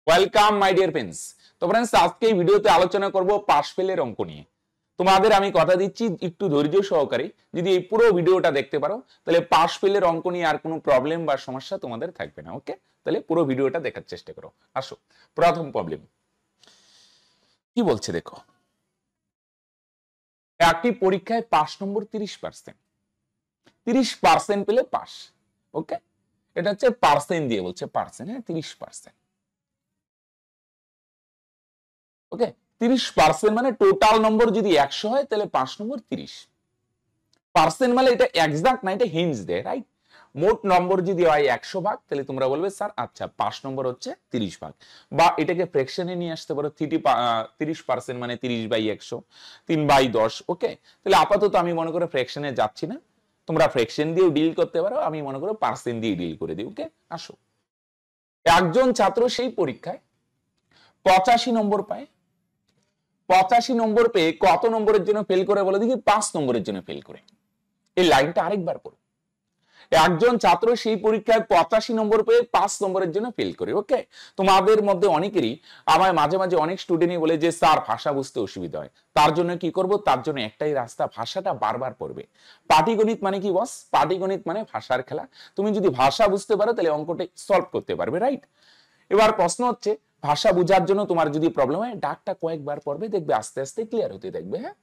Welcome my dear friends. তো friends, আজকে এই ভিডিওতে আলোচনা করব পাশ ফেলের অঙ্ক নিয়ে। তোমাদের আমি কথা দিচ্ছি, একটু ধৈর্য সহকারে যদি এই পুরো ভিডিওটা দেখতে পারো তাহলে পাশ ফেলের অঙ্ক নিয়ে আর কোনো প্রবলেম বা সমস্যা তোমাদের থাকবে না। ওকে, তাহলে পুরো ভিডিওটা দেখার চেষ্টা করো। আসো, প্রথম প্রবলেম কি বলছে দেখো। একটি পরীক্ষায় পাস নম্বর 30%, 30% পেলে পাস। ওকে, এটা হচ্ছে পার্সেন্ট দিয়ে বলছে, পার্সেন্ট, হ্যাঁ 30%। ওকে, 30% মানে টোটাল নম্বর যদি 100 হয় তাহলে 5 নম্বর 30%। মানে এটা এক্সাক্ট না, এটা হিন্টস দেয়, রাইট? মোট নম্বর যদি হয় 100 ভাগ তাহলে তোমরা বলবে স্যার আচ্ছা 5 নম্বর হচ্ছে 30 ভাগ, বা এটাকে ফ্র্যাকশনে নিয়ে আসতে পারো। 30% মানে 30/100, 3/10। ওকে, তাহলে আপাতত আমি মনে করো ফ্র্যাকশনে যাচ্ছি না, তোমরা ফ্র্যাকশন দিয়েও ডিল করতে পারো, আমি মনে করো পার্সেন্ট দিয়ে ডিল করে দিই। ওকে, আসো, একজন ছাত্র সেই পরীক্ষায় 85 নম্বর পায়। 85 নম্বর পেয়ে কত নম্বরের জন্য ফেল করে বলে দেখি? 5 নম্বরের জন্য ফেল করে। এই লাইনটা আরেকবার পড়ো। একজন ছাত্র সেই পরীক্ষায় 85 নম্বর পেয়ে 5 নম্বরের জন্য ফেল করে। ওকে, তোমাদের মধ্যে অনেকেরই আমার মাঝে মাঝে অনেক স্টুডেন্টই বলে যে স্যার ভাষা বুঝতে অসুবিধা হয়, তার জন্য কি করব? তার জন্য একটাই রাস্তা, ভাষাটা বারবার পড়বে। পাটিগণিত মানে কি বস? পাটিগণিত মানে ভাষার খেলা। তুমি যদি ভাষা বুঝতে পারো তাহলে অঙ্কটা সলভ করতে পারবে, রাইট? এবার প্রশ্ন হচ্ছে, ভাষা বোঝার জন্য তোমার যদি প্রবলেম হয় ডাকটা কয়েকবার পড়বে, দেখবে আস্তে আস্তে ক্লিয়ার হতে দেখবে। হ্যাঁ,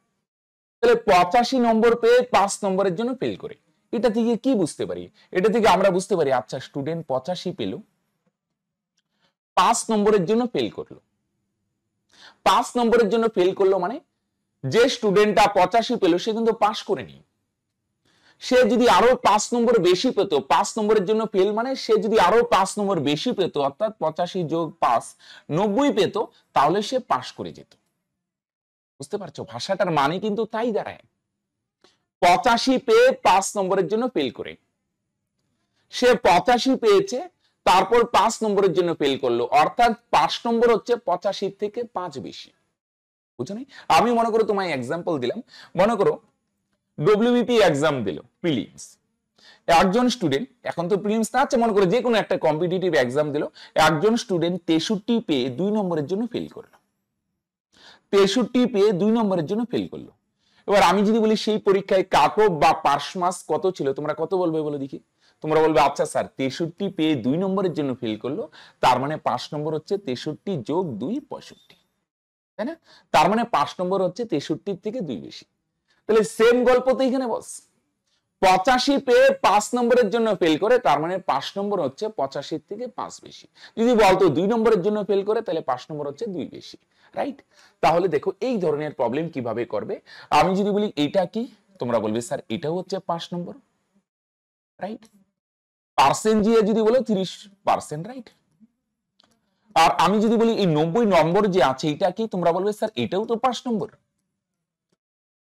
তাহলে 85 নম্বর পেয়ে 5 নম্বরের জন্য ফেল করে, এটা থেকে কি বুঝতে পারি? এটা থেকে আমরা বুঝতে পারি আচ্ছা স্টুডেন্ট 85 পেল, 5 নম্বরের জন্য ফেল করলো। 5 নম্বরের জন্য ফেল করলো মানে যে স্টুডেন্টটা 85 পেল সে কিন্তু পাস করেনি। সে যদি আরো 5 নম্বর বেশি পেত, 5 নম্বরের জন্য ফেল মানে সে যদি আরো 5 নম্বর বেশি পেত, অর্থাৎ 85 যোগ 5 90 পেত, তাহলে সে পাস করে যেত। বুঝতে পারছো? ভাষাটার মানে কিন্তু তাই দাঁড়ায়। 85 পেয়ে 5 নম্বরের জন্য ফেল করে, সে 85 পেয়েছে, তারপর 5 নম্বরের জন্য ফেল করলো, অর্থাৎ 5 নম্বর হচ্ছে 85 থেকে 5 বেশি। বুঝছো? আমি মনে করো তোমায় এক্সাম্পল দিলাম। মনে করো ডব্লিউবিপি এক্সাম দিল, প্রিলিমস। একজন স্টুডেন্ট, এখন তো প্রিলিমস না, আচ্ছা মনে করো যে কোনো একটা কম্পিটিটিভ এক্সাম দিল, একজন স্টুডেন্ট 63 পেয়ে 2 নম্বরের জন্য ফেল করলো। 63 পেয়ে 2 নম্বরের জন্য ফেল করলো। এবার আমি যদি বলি সেই পরীক্ষায় কাট অফ বা পাস মার্কস কত ছিল, তোমরা কত বলবে বলো দেখি? তোমরা বলবে আচ্ছা স্যার 63 পেয়ে 2 নম্বরের জন্য ফেল করলো, তার মানে 5 নম্বর হচ্ছে 63 যোগ 2 65, তাই না? তার মানে 5 নম্বর হচ্ছে 63 থেকে 2 বেশি। তাহলে সেম গল্প তো এখানে বস, 85 পেয়ে 5 নম্বরের জন্য ফেল করে, তার মানে 5 নম্বর হচ্ছে 85 থেকে 5 বেশি। যদি বলতো 2 নম্বরের জন্য ফেল করে তাহলে 5 নম্বর হচ্ছে 2 বেশি, রাইট? তাহলে দেখো এই ধরনের প্রবলেম কিভাবে করবে। আমি যদি বলি এটা কি, তোমরা বলবে স্যার এটাও হচ্ছে 5 নম্বর, রাইট? পার্সেন্ট দিয়ে যদি বলো 30%, রাইট? আর আমি যদি বলি এই 90 নম্বর যে আছে এটা কি, তোমরা বলবে স্যার এটাও তো 5 নম্বর।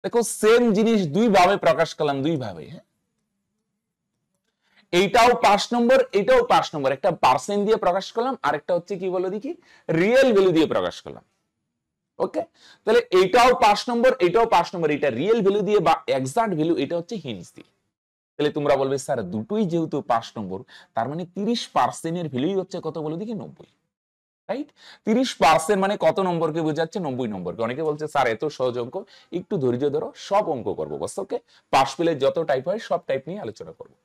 দেখো সেম জিনিস দুই ভাবে প্রকাশ করলাম, দুই ভাবে। হ্যাঁ, এইটাও 5 নম্বর, এটাও 5 নম্বর, একটা পার্সেন্ট দিয়ে প্রকাশ করলাম, আরেকটা হচ্ছে কি বলো দেখি, রিয়েল ভ্যালু দিয়ে প্রকাশ করলাম। ওকে, তাহলে এইটাও 5 নম্বর, এটাও 5 নম্বর, এটা রিয়েল ভ্যালু দিয়ে বা এক্সাক্ট ভ্যালু, এটা হচ্ছে হিন্টস দিয়ে। তাহলে তোমরা বলবে স্যার দুটোই যেহেতু 5 নম্বর, তার মানে 30% এর ভ্যালুই হচ্ছে কত বলো দেখি? 90, রাইট? 30% মানে কত নম্বরকে বোঝাচ্ছে? 90 নম্বরকে। অনেকে বলছে স্যার এত সহজ অঙ্ক, একটু ধৈর্য ধরো, সব অঙ্ক করবো বস। ওকে, পাস পেলে যত টাইপ হয় সব টাইপ নিয়ে আলোচনা করবো।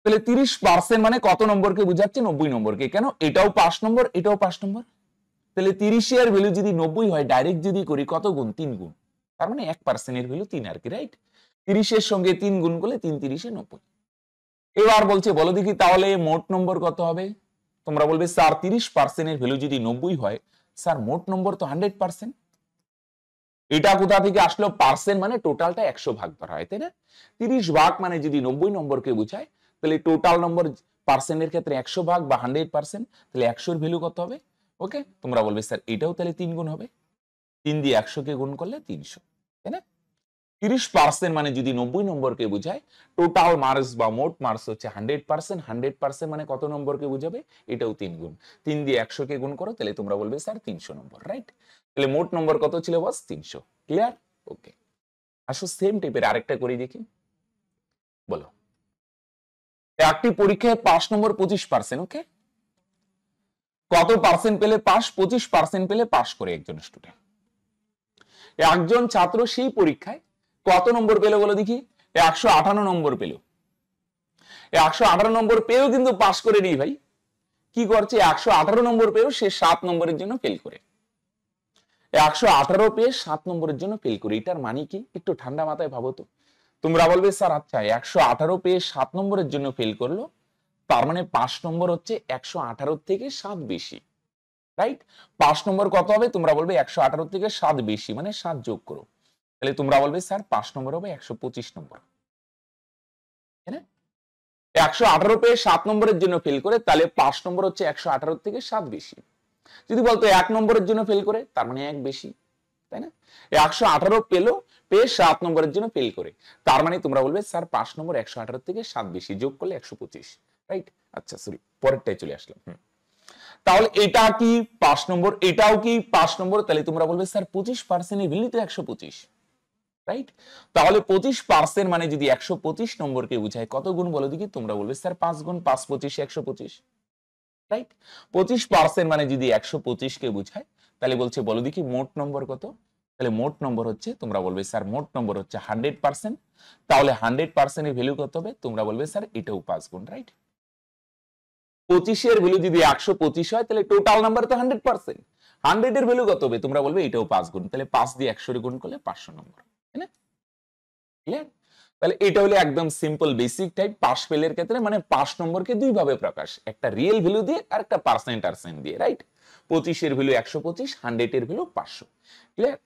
তাহলে 30% মানে কত নম্বরকে বোঝাচ্ছে? 90 নম্বরকে। কেন? এটাও 5 নম্বর, এটাও 5 নম্বর। তাহলে 30 এর ভ্যালু যদি 90 হয়, ডাইরেক্ট যদি করি কত গুণ? 3 গুণ। তার মানে 1% এর ভ্যালু 3 আর কি, রাইট? 30 এর সঙ্গে 3 গুণ করলে 3 30 90। এবার বলছে বলো দেখি তাহলে মোট নম্বর কত হবে? তোমরা বলবে স্যার 30% এর ভ্যালু যদি 90 হয়, স্যার মোট নম্বর তো 100%। এটা কোথা থেকে আসলো? পার্সেন্ট মানে টোটালটা 100 ভাগ ধরা হয়, তাই না? 30 ভাগ মানে যদি 90 নম্বরকে বোঝায়, তাহলে টোটাল নম্বর পার্সেন্টের ক্ষেত্রে 100 ভাগ বা 100%, তাহলে 100 এর ভ্যালু কত হবে? ওকে, তোমরা বলবে স্যার এটাও তাহলে 3 গুণ হবে। 3 দিয়ে 100 কে গুণ করলে 300, তাই না? 30% মানে যদি 90 নম্বরকে বোঝায়, টোটাল মার্কস বা মোট মার্কস হচ্ছে 100%। 100% মানে কত নম্বরকে বোঝাবে? এটাও 3 গুণ। 3 দিয়ে 100 কে গুণ করো, তাহলে তোমরা বলবে স্যার 300 নম্বর, রাইট? তাহলে মোট নম্বর কত ছিল বস? 300। ক্লিয়ার? ওকে, আসো সেম টাইপের আরেকটা করি দেখি। বলো, একটি পরীক্ষায় পাস নম্বর 25%। ওকে, কত পার্সেন্ট পেলে পাস? 25% পেলে পাস করে একজন স্টুডেন্ট। একজন ছাত্র সেই পরীক্ষায় কত নম্বর পেল বলো দেখি? 158 নম্বর পেল। 158 নম্বর পেয়েও কিন্তু পাস করে নেই ভাই, কি করছে? 118 নম্বর পেয়েও সে 7 নম্বরের জন্য ফেল করে। 118 পেয়ে 7 নম্বরের জন্য ফেল করে, এটার মানে কি? একটু ঠান্ডা মাথায় ভাবো তো। তোমরা বলবে স্যার আচ্ছা 118 পেয়ে 7 নম্বরের জন্য ফেল করলো, তার মানে 5 নম্বর হচ্ছে 118 থেকে 7 বেশি, রাইট? 5 নম্বর কত হবে? তোমরা বলবে 118 থেকে 7 বেশি, মানে 7 যোগ করো। তাহলে তোমরা বলবে স্যার 5 নম্বর হবে 125 নম্বর। 118 পেয়ে 7 নম্বরের জন্য ফেল করে, তাহলে 5 নম্বর হচ্ছে 118 থেকে 7 বেশি। যদি বলতো 1 নম্বরের জন্য ফেল করে, তার মানে 1 বেশি, তাই না? 118 পেয়ে 7 নম্বরের জন্য ফেল করে, তার মানে তোমরা বলবে স্যার 5 নম্বর 118 থেকে 7 বেশি, যোগ করলে 125, রাইট? আচ্ছা সরি, পরেরটাই চলে আসলাম। তাহলে এটা কি 5 নম্বর, এটাও কি 5 নম্বর, তাহলে তোমরা বলবে স্যার 25% এর ভ্যালু তো 125, রাইট? তাহলে 25% মানে যদি 125 নম্বরকে বোঝায়, কত গুণ বলো দেখি? তোমরা বলবে স্যার 5 গুণ, 5 25 125, রাইট? 25% মানে যদি 125 কে বোঝায়, তাহলে বলছে বলো দেখি মোট নম্বর কত? তাহলে মোট নম্বর হচ্ছে, তোমরা বলবে স্যার মোট নম্বর হচ্ছে 100%। তাহলে 100% এর ভ্যালু কত হবে? তোমরা বলবে স্যার এটাও 5 গুণ, রাইট? 25 এর ভ্যালু যদি 125 হয়, তাহলে টোটাল নাম্বার তো 100%। 100 এর ভ্যালু কত হবে? তোমরা বলবে এটাও 5 গুণ, তাহলে 5 দিয়ে 100 এর গুণ করলে 500 নম্বর, তাই না? ক্লিয়ার? তাহলে এটা হলো একদম সিম্পল বেসিক টাইপ পাস ফেলের ক্ষেত্রে, মানে 5 নম্বরকে দুই ভাবে প্রকাশ, একটা রিয়েল ভ্যালু দিয়ে আর একটা পার্সেন্ট দিয়ে, রাইট? 25 এর ভ্যালু 125, 100 এর ভ্যালু 500। ক্লিয়ার?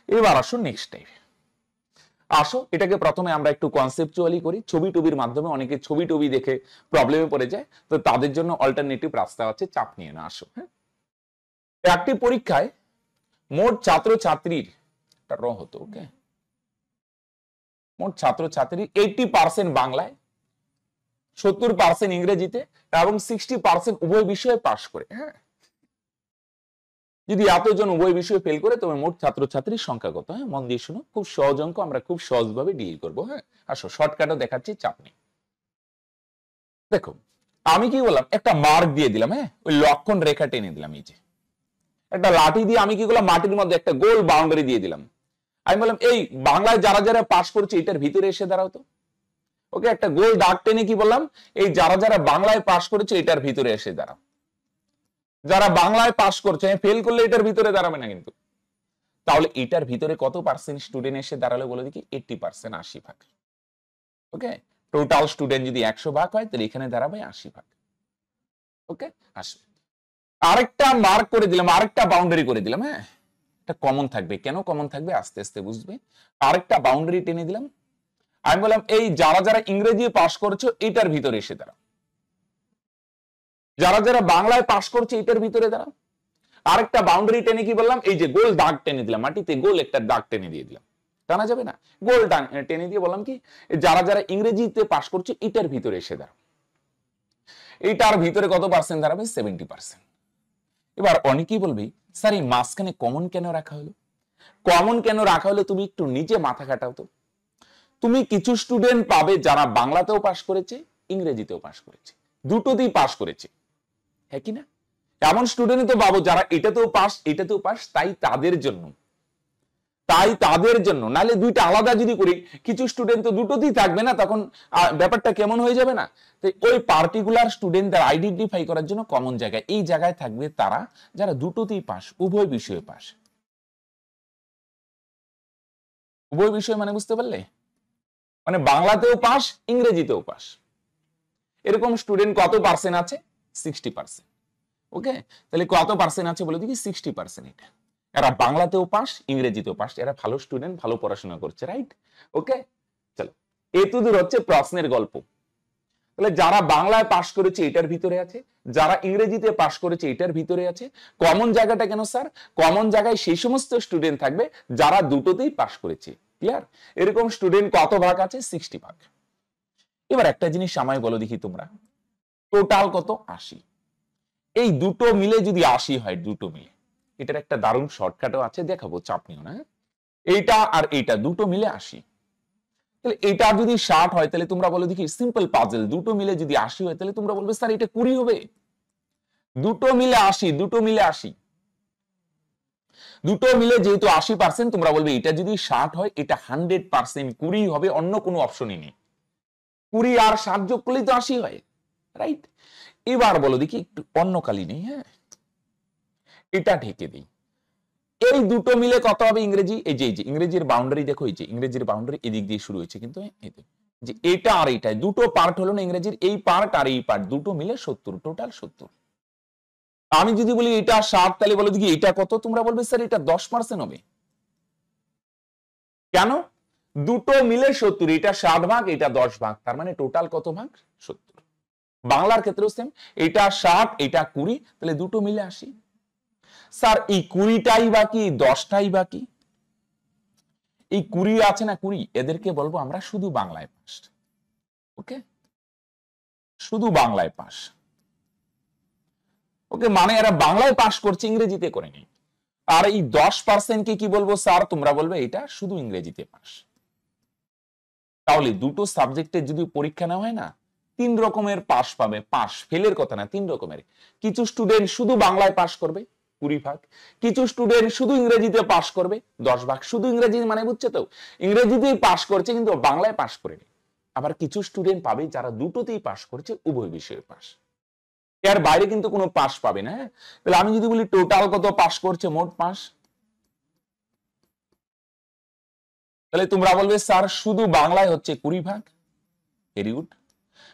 এবার আসো নেক্সট টাইপ। আসো এটাকে প্রথমে আমরা একটু কনসেপচুয়ালি করি, ছবি টবির মাধ্যমে। অনেকে ছবি টবি দেখে প্রবলেমে পড়ে যায়, তো তাদের জন্য অল্টারনেটিভ রাস্তা আছে, চাপ নিয়ে না। আসো, হ্যাঁ, একটি পরীক্ষায় মোট ছাত্রছাত্রীর র হতো, ওকে, মোট ছাত্রছাত্রীর 80% বাংলায়, 70% ইংরেজিতে এবং 60% উভয় বিষয়ে পাশ করে। হ্যাঁ, যদি এতজন উভয় বিষয়ে ফেল করে, তবে মোট ছাত্রছাত্রীর সংখ্যা কত? হ্যাঁ, মন দিয়ে শুনো, খুব সহজ অঙ্ক, আমরা খুব সহজভাবে ডিল করবো। হ্যাঁ, আসো শর্টকাটও দেখাচ্ছি, চাপ নেই। দেখো আমি কি বললাম, একটা মার্ক দিয়ে দিলাম, হ্যাঁ, ওই লক্ষণ রেখা টেনে দিলাম, এই যে একটা লাঠি দিয়ে আমি কি করলাম, মাটির মধ্যে একটা গোল বাউন্ডারি দিয়ে দিলাম। আমি বললাম এই বাংলায় যারা যারা পাশ করছে এটার ভিতরে এসে দাঁড়াও তো। ওকে, একটা গোল দাগ টেনে কি বললাম, এই যারা যারা বাংলায় পাশ করেছে এটার ভিতরে এসে দাঁড়াও। যারা বাংলায় পাশ করছে, ফেল করলে এটার ভিতরে দাঁড়াবে না কিন্তু। তাহলে এটার ভিতরে কত পার্সেন্ট স্টুডেন্ট এসে দাঁড়ালো বলে দেখি? 80%, 80 ভাগ। ওকে, টোটাল স্টুডেন্ট যদি 100 ভাগ হয়, তাহলে এখানে দাঁড়াবে 80 ভাগ। ওকে, আসো আরেকটা মার্ক করে দিলাম, আরেকটা বাউন্ডারি করে দিলাম। হ্যাঁ, এটা কমন থাকবে, কেন কমন থাকবে আস্তে আস্তে বুঝবে। আরেকটা বাউন্ডারি টেনে দিলাম, আমি বললাম এই যারা যারা ইংরেজি পাস করছো এটার ভিতরে এসে দাঁড়াও। যারা যারা বাংলায় পাস করছে এটার ভিতরে দাঁড়াও। আরেকটা বাউন্ডারি টেনে কি বললাম, এই যে গোল দাগ টেনে দিলাম, মাটিতে গোল একটা দাগ টেনে দিয়ে দিলাম, টানা যাবে না, গোল টেনে দিয়ে বললাম কি যারা যারা ইংরেজিতে পাস করছে এটার ভিতরে এসে দাঁড়াও। এটার ভিতরে কত পার্সেন্ট দাঁড়াবে? 70%। এবার অনেকেই বলবে স্যার এই মাঝখানে কমন কেন রাখা হলো? কমন কেন রাখা হলো তুমি একটু নিজে মাথা খাটাও তো। তুমি কিছু স্টুডেন্ট পাবে যারা বাংলাতেও পাস করেছে, ইংরেজিতেও পাস করেছে, দুটোতেই পাস করেছে, হ্যাঁ কি না? এমন স্টুডেন্ট তো পাবো যারা এটাতেও পাস এটাতেও পাস, তাই তাদের জন্য নালে দুইটা আলাদা যদি করি, কিছু স্টুডেন্ট তো দুটোতেই থাকবে না, তখন ব্যাপারটা কেমন হয়ে যাবে না? তাই ওই পার্টিকুলার স্টুডেন্টদের আইডেন্টিফাই করার জন্য কমন জায়গায় এই জায়গায় থাকবে তারা যারা দুটোতেই পাস, উভয় বিষয়ে পাস। উভয় বিষয় মানে বুঝতে পারলে, মানে বাংলাতেও পাস ইংরেজিতেও পাস। এরকম স্টুডেন্ট কত পার্সেন্ট আছে? 60%। ওকে, তাহলে কত পার্সেন্ট আছে বলে দেখি? 60%। এটা এরা বাংলাতেও পাস ইংরেজিতেও পাস, এরা ভালো স্টুডেন্ট, ভালো পড়াশোনা করছে, রাইট? ওকে, চলো এতদূর হচ্ছে প্রশ্নের গল্প। তাহলে যারা বাংলায় পাস করেছে এটার ভিতরে আছে, যারা ইংরেজিতে পাস করেছে এটার ভিতরে আছে। কমন জায়গাটা কেন স্যার? কমন জায়গায় সেই সমস্ত স্টুডেন্ট থাকবে যারা দুটোতেই পাস করেছে। ক্লিয়ার? এরকম স্টুডেন্ট কত ভাগ আছে? 60 ভাগ। এবার একটা জিনিস আমায় বলো দেখি তোমরা, টোটাল কত? 80। এই দুটো মিলে যদি 80 হয়, দুটো মিলে, এটার একটা দারুণ শর্টকাটও আছে, দেখাবো, চাপ নিও না। এইটা আর এইটা দুটো মিলে 80, তাহলে এটা যদি 60 হয়, তাহলে তোমরা বলো দেখি, সিম্পল পাজল, দুটো মিলে যদি 80 হয়, তাহলে তোমরা বলবে স্যার এটা 20 হবে। দুটো মিলে 80, দুটো মিলে 80, দুটো মিলে যেহেতু 80%, তোমরা বলবে এটা যদি 60 হয় এটা 100% 20 হবে, অন্য কোনো অপশনই নেই। 20 আর 60 যোগ করলেই তো 80 হয়, রাইট? এবার বলো দেখি, একটু অন্য কালি নেই, হ্যাঁ, এটা ঢেকে দিই। এই দুটো মিলে কত হবে ইংরেজি? এই যে ইংরেজির বাউন্ডারি দেখো, এই যে ইংরেজির বাউন্ডারি এদিক দিয়ে শুরু হয়েছে, কিন্তু এই যে এটা আর এইটা দুটো পার্ট হলো না ইংরেজির, এই পার্ট আর এই পার্ট দুটো মিলে 70, টোটাল 70। আমি যদি বলি এটা 60, তাহলে বলো দেখি এটা কত? তোমরা বলবে স্যার এটা 10% হবে। কেন? দুটো মিলে 70, এটা 60 ভাগ, এটা 10 ভাগ, তার মানে টোটাল কত ভাগ? 70। বাংলার ক্ষেত্রেও সেম, এটা 60, এটা 20, তাহলে দুটো মিলে 80। স্যার এই 20টাই বাকি, 10টাই বাকি, এই 20 আছে না 20, এদেরকে বলবো আমরা শুধু বাংলায় পাস। ওকে, শুধু বাংলায় পাস। ওকে, মানে এরা বাংলায় পাস করছে, ইংরেজিতে করেনি। আর এই 10% কে কি বলবো স্যার? তোমরা বলবে এটা শুধু ইংরেজিতে পাস। তাহলে দুটো সাবজেক্টে যদি পরীক্ষা না হয় না, 3 রকমের পাস পাবে। পাস ফেলের কথা না, 3 রকমের। কিছু স্টুডেন্ট শুধু বাংলায় পাস করবে 20 ভাগ, কিছু স্টুডেন্ট শুধু ইংরেজিতে পাস করবে 10 ভাগ। শুধু ইংরেজি মানে বুঝছে তো, ইংরেজিতেই পাস করছে কিন্তু বাংলায় পাস করেনি। আবার কিছু স্টুডেন্ট পাবে যারা দুটোতেই পাস করছে, উভয় বিষয়ে পাস। এর বাইরে কিন্তু কোনো পাস পাবে না। তাহলে আমি যদি বলি টোটাল কত পাস করছে, মোট পাস, তাহলে তোমরা বলবে স্যার শুধু বাংলায় হচ্ছে 20 ভাগ। Very good.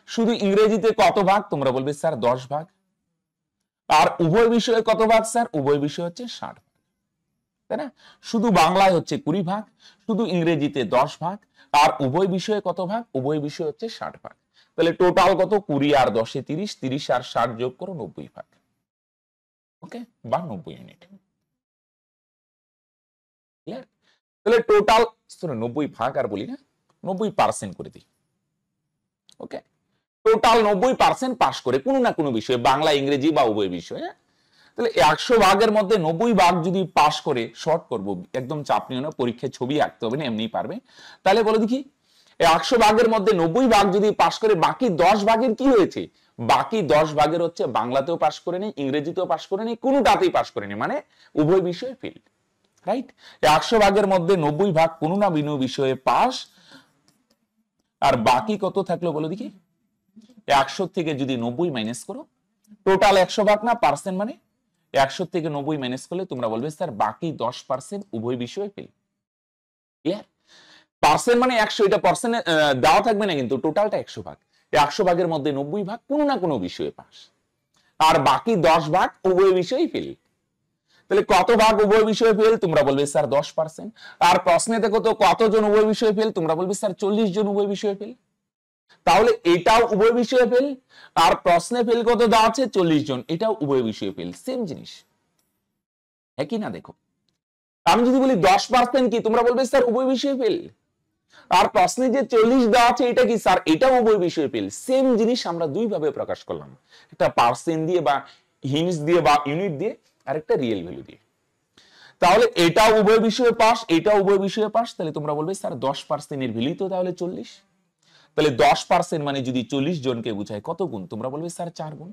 শুধু ইংরেজিতে কত ভাগ? তোমরা বলবে স্যার 10 ভাগ। আর উভয় বিষয়ে কত ভাগ স্যার? উভয় বিষয় হচ্ছে 60 ভাগ, তাই না? শুধু বাংলায় হচ্ছে 20 ভাগ, শুধু ইংরেজিতে 10 ভাগ, আর উভয় বিষয়ে কত ভাগ? উভয় বিষয় হচ্ছে 60 ভাগ। তাহলে টোটাল কত? 20 আর 10 এ 30, 30 আর 60 যোগ করো 90 ভাগ। ওকে, বা 90 ইউনিট। ক্লিয়ার? তাহলে টোটাল 90 ভাগ আর বলি না, 90% করে দিই। ওকে, টোটাল 90% পাস করে কোনো না কোনো বিষয়ে, বাংলা ইংরেজি বা উভয় বিষয়ে। তাহলে 100 ভাগের মধ্যে 90 ভাগ যদি পাস করে, শর্ট করব, একদম চাপ নিও না, পরীক্ষায় ছবি আঁকতে হবে না, এমনি পারবে। তাহলে বলো দেখি 100 ভাগের মধ্যে 90 ভাগ যদি পাস করে, বাকি 10 ভাগের কি হয়েছে? বাকি 10 ভাগের হচ্ছে বাংলাতেও পাস করে নি, ইংরেজিতেও পাস করে নি, কোনোটাতেই পাস করে নি, মানে উভয় বিষয়ে ফেল, রাইট? 100 ভাগের মধ্যে 90 ভাগ কোনো না কোনো বিষয়ে পাস, আর বাকি কত থাকলো বলো দেখি? 100 থেকে যদি 90 মাইনাস করো, টোটাল 100 ভাগ না, পার্সেন্ট মানে 100 থেকে 90 মাইনাস করলে তোমরা বলবে স্যার বাকি 10% উভয় বিষয়ে ফেল। ক্লিয়ার? পার্সেন্ট মানে 100, এটা পার্সেন্ট দেওয়া থাকবে না, কিন্তু টোটালটা 100 ভাগ। 100 ভাগের মধ্যে 90 ভাগ কোনো না কোনো বিষয়ে পাস, আর বাকি 10 ভাগ উভয় বিষয়েই ফেল। তাহলে কত ভাগ উভয় বিষয়ে ফেল? তোমরা বলবে স্যার 10%। আর প্রশ্নে দেখো তো কতজন উভয় বিষয়ে ফেল? তোমরা বলবে স্যার 40 জন উভয় বিষয়ে ফেল। তাহলে এটাও উভয় বিষয়ে ফেল, আর প্রশ্নে ফেল কত দেওয়া আছে? 40 জন, এটাও উভয় বিষয়ে ফেল, সেম জিনিস, একই না? দেখো, আমি যদি বলি 10% কি, তোমরা বলবে স্যার উভয় বিষয়ে ফেল। আর প্রশ্নে যে 40 দেওয়া আছে এটা কি স্যার? এটাও উভয় বিষয়ে ফেল। সেম জিনিস আমরা দুই ভাবে প্রকাশ করলাম, একটা পার্সেন্ট দিয়ে বা হিন্টস দিয়ে বা ইউনিট দিয়ে, আর একটা রিয়েল ভ্যালু দিয়ে। তাহলে এটাও উভয় বিষয়ে পাস, এটাও উভয় বিষয়ে পাস, তাহলে তোমরা বলবে স্যার 10% এর ভ্যালু তো তাহলে 40। তাহলে 10% মানে যদি 40 জনকে বোঝায়, কত গুণ? তোমরা বলবে স্যার 4 গুণ।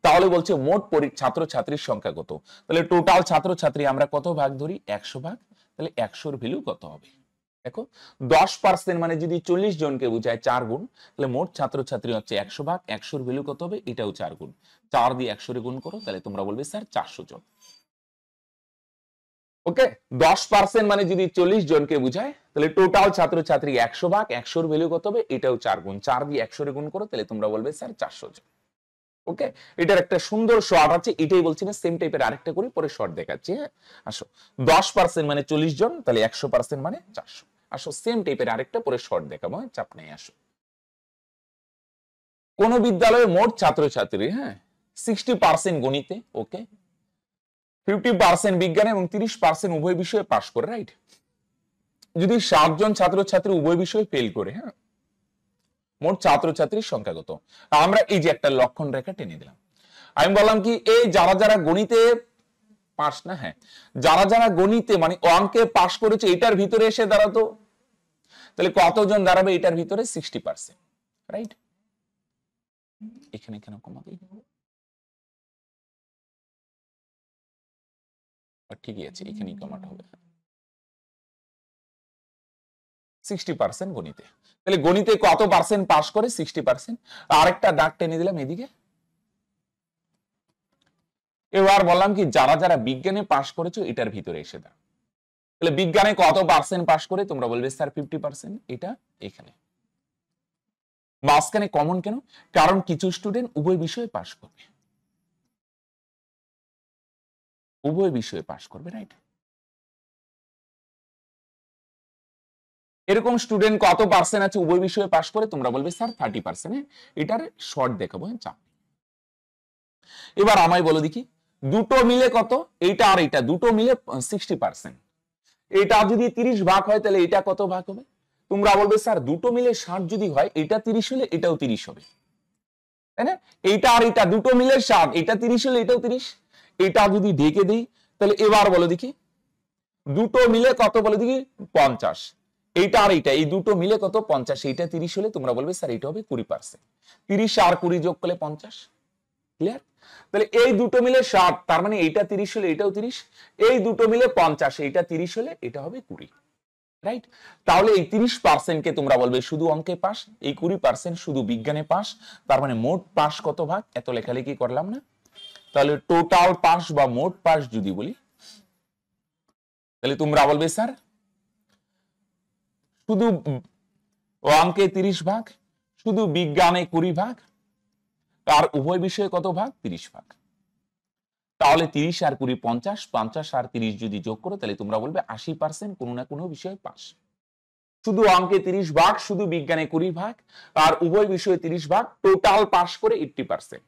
তাহলে বলছে মোট ছাত্রছাত্রীর সংখ্যা কত? তাহলে টোটাল ছাত্রছাত্রী আমরা কত ভাগ ধরি? 100 ভাগ। তাহলে 100 এর ভ্যালু কত হবে? দেখো, 10% মানে যদি 40 জনকে বোঝায় 4 গুণ, তাহলে মোট ছাত্রছাত্রী হচ্ছে 100 ভাগ, 100 এর ভ্যালু কত হবে? এটাও 4 গুণ। 4 দিয়ে 100 এর গুণ করো, তাহলে তোমরা বলবে স্যার 400 জন। ওকে, 10% মানে যদি 40 জনকে বোঝায়, তাহলে টোটাল ছাত্রছাত্রী 100 ভাগ, 100 এর ভ্যালু কত হবে? এটাও 4 গুণ। 4 দিয়ে 100 এর গুণ করো, তাহলে তোমরা বলবে স্যার 400 জন। ওকে, এটার একটা সুন্দর শর্ট আছে, এটাই বলছি না, সেম টাইপের আরেকটা করি, পরে শর্ট দেখাচ্ছি। হ্যাঁ, আসো, 10% মানে 40 জন, তাহলে 100% মানে 400। আসো, সেম টাইপের আরেকটা, পরে শর্ট দেখাবো, চাপ নেই। আসো, কোন বিদ্যালয়ে মোট ছাত্রছাত্রী, হ্যাঁ, 60% গণিতে, ওকে, 50% বিজ্ঞানে এবং 30% উভয় বিষয়ে পাস করে, রাইট? যদি 60 জন ছাত্রছাত্রী উভয় বিষয়ে ফেল করে, হ্যাঁ, মোট ছাত্রছাত্রীর সংখ্যা কত? আমরা এই যে একটা লক্ষণ রেখা টেনে দিলাম। আমি বললাম কি, এই যারা যারা গণিতে পাস না, হ্যাঁ, যারা যারা গণিতে মানে অঙ্কে পাস করেছে, এটার ভিতরে এসে দাঁড়াতো, তাহলে কতজন দাঁড়াবে এটার ভিতরে? 60%, রাইট? এখানে কেন কমাবে? ঠিকই আছে, এখানেই কমাট হবে 60% গণিতে। তাহলে গণিতে কত পার্সেন্ট পাস করে? 60%। আরেকটা দাগ টেনে দিলাম এদিকে। এবার বললাম কি যারা যারা বিজ্ঞানে পাস করেছো এটার ভিতরে এসে দাও। তাহলে বিজ্ঞানে কত পার্সেন্ট পাস করে? তোমরা বলবে স্যার 50%। এটা এখানে মাঝখানে কমন কেন? কারণ কিছু স্টুডেন্ট উভয় বিষয়ে পাস করবে, উভয় বিষয়ে পাস করবে, রাইট? এরকম স্টুডেন্ট কত পার্সেন্ট আছে উভয় বিষয়ে পাস করে? তোমরা বলবে স্যার 30%। এটার শর্ট দেখাবো, চাপ। এবার আমায় বলো দেখি দুটো মিলে কত? এইটা আর এইটা দুটো মিলে 60%। এটা যদি 30 ভাগ হয় তাহলে এটা কত ভাগ হবে? তোমরা বলবে স্যার দুটো মিলে 60 যদি হয় এটা 30 হলে এটাও 30 হবে, তাই না? এইটা আর এটা দুটো মিলে 60, এটা 30 হলে এটাও 30। এটা যদি ঢেকে দিই তাহলে এবার বলো দেখি দুটো মিলে কত? বলো দেখি 50। এইটা আর এইটা এই দুটো মিলে কত? 50। এইটা 30 হলে তোমরা বলবে স্যার এটা হবে 20%। 30 আর 20 যোগ করলে 50। ক্লিয়ার? তাহলে এই দুটো মিলে 60, তার মানে এইটা 30 হলে এটাও 30। এই দুটো মিলে 50, এইটা 30 হলে এটা হবে 20, রাইট? তাহলে এই 30% কে তোমরা বলবে শুধু অঙ্কে পাস, এই 20% শুধু বিজ্ঞানে পাস। তার মানে মোট পাস কত ভাগ? এত লেখালেখি করলাম না। তাহলে টোটাল পাস বা মোট পাস যদি বলি তাহলে তোমরা বলবে স্যার শুধু অঙ্কে 30 ভাগ, শুধু বিজ্ঞানে 20 ভাগ, আর উভয় বিষয়ে কত ভাগ? 30 ভাগ। তাহলে 30 আর 20 50, 50 আর 30 যদি যোগ করো তাহলে তোমরা বলবে 80% কোনো না কোনো বিষয়ে পাস। শুধু অঙ্কে 30 ভাগ, শুধু বিজ্ঞানে 20 ভাগ, আর উভয় বিষয়ে 30 ভাগ, টোটাল পাস করে 80%।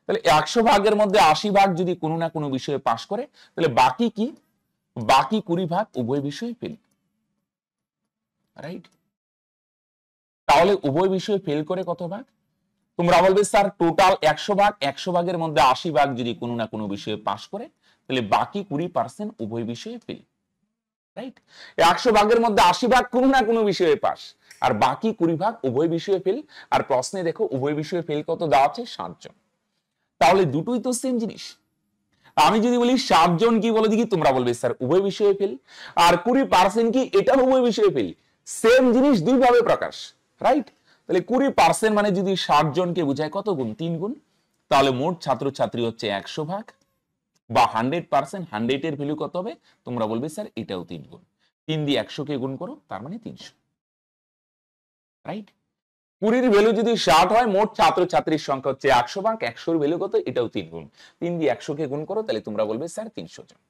তাহলে 100 ভাগের মধ্যে 80 ভাগ যদি কোনো না কোনো বিষয়ে পাস করে তাহলে বাকি কি? বাকি 20 ভাগ উভয় বিষয়ে ফেল, রাইট? তাহলে উভয় বিষয়ে ফেল করে কত ভাগ? তোমরা বলবে স্যার টোটাল 100 ভাগ, 100 ভাগের মধ্যে 80 ভাগ যদি কোনো না কোনো বিষয়ে পাস করে তাহলে বাকি 20% উভয় বিষয়ে ফেল, রাইট? 100 ভাগের মধ্যে 80 ভাগ কোনো না কোনো বিষয়ে পাস, আর বাকি 20 ভাগ উভয় বিষয়ে ফেল। আর প্রশ্নে দেখো উভয় বিষয়ে ফেল কত দেওয়া আছে? 7 জন। তাহলে দুটোই তো সেম জিনিস। আমি যদি বলি 7 জন কি বলে দেখি, তোমরা বলবে স্যার উভয় বিষয়ে ফেল। আর 20% কি? এটা উভয় বিষয়ে ফেল। সেম জিনিস দুই ভাবে প্রকাশ, রাইট? তাহলে 20% মানে যদি 7 জনকে বোঝায় কত গুণ? 3 গুণ। তাহলে মোট ছাত্রছাত্রী হচ্ছে 100 ভাগ বা 100%। 100 এর ভ্যালু কত হবে? তোমরা বলবে স্যার এটাও 3 গুণ। 3 দিয়ে 100 কে গুণ করো, তার মানে 300, রাইট? 20 ভ্যালু যদি 60 হয়, মোট ছাত্রছাত্রীর সংখ্যা হচ্ছে 100 ভাগ, 100 এর ভ্যালু কত? এটাও 3 গুণ। 3 দিয়ে 100 কে গুণ করো তাহলে তোমরা বলবে স্যার 300 জন।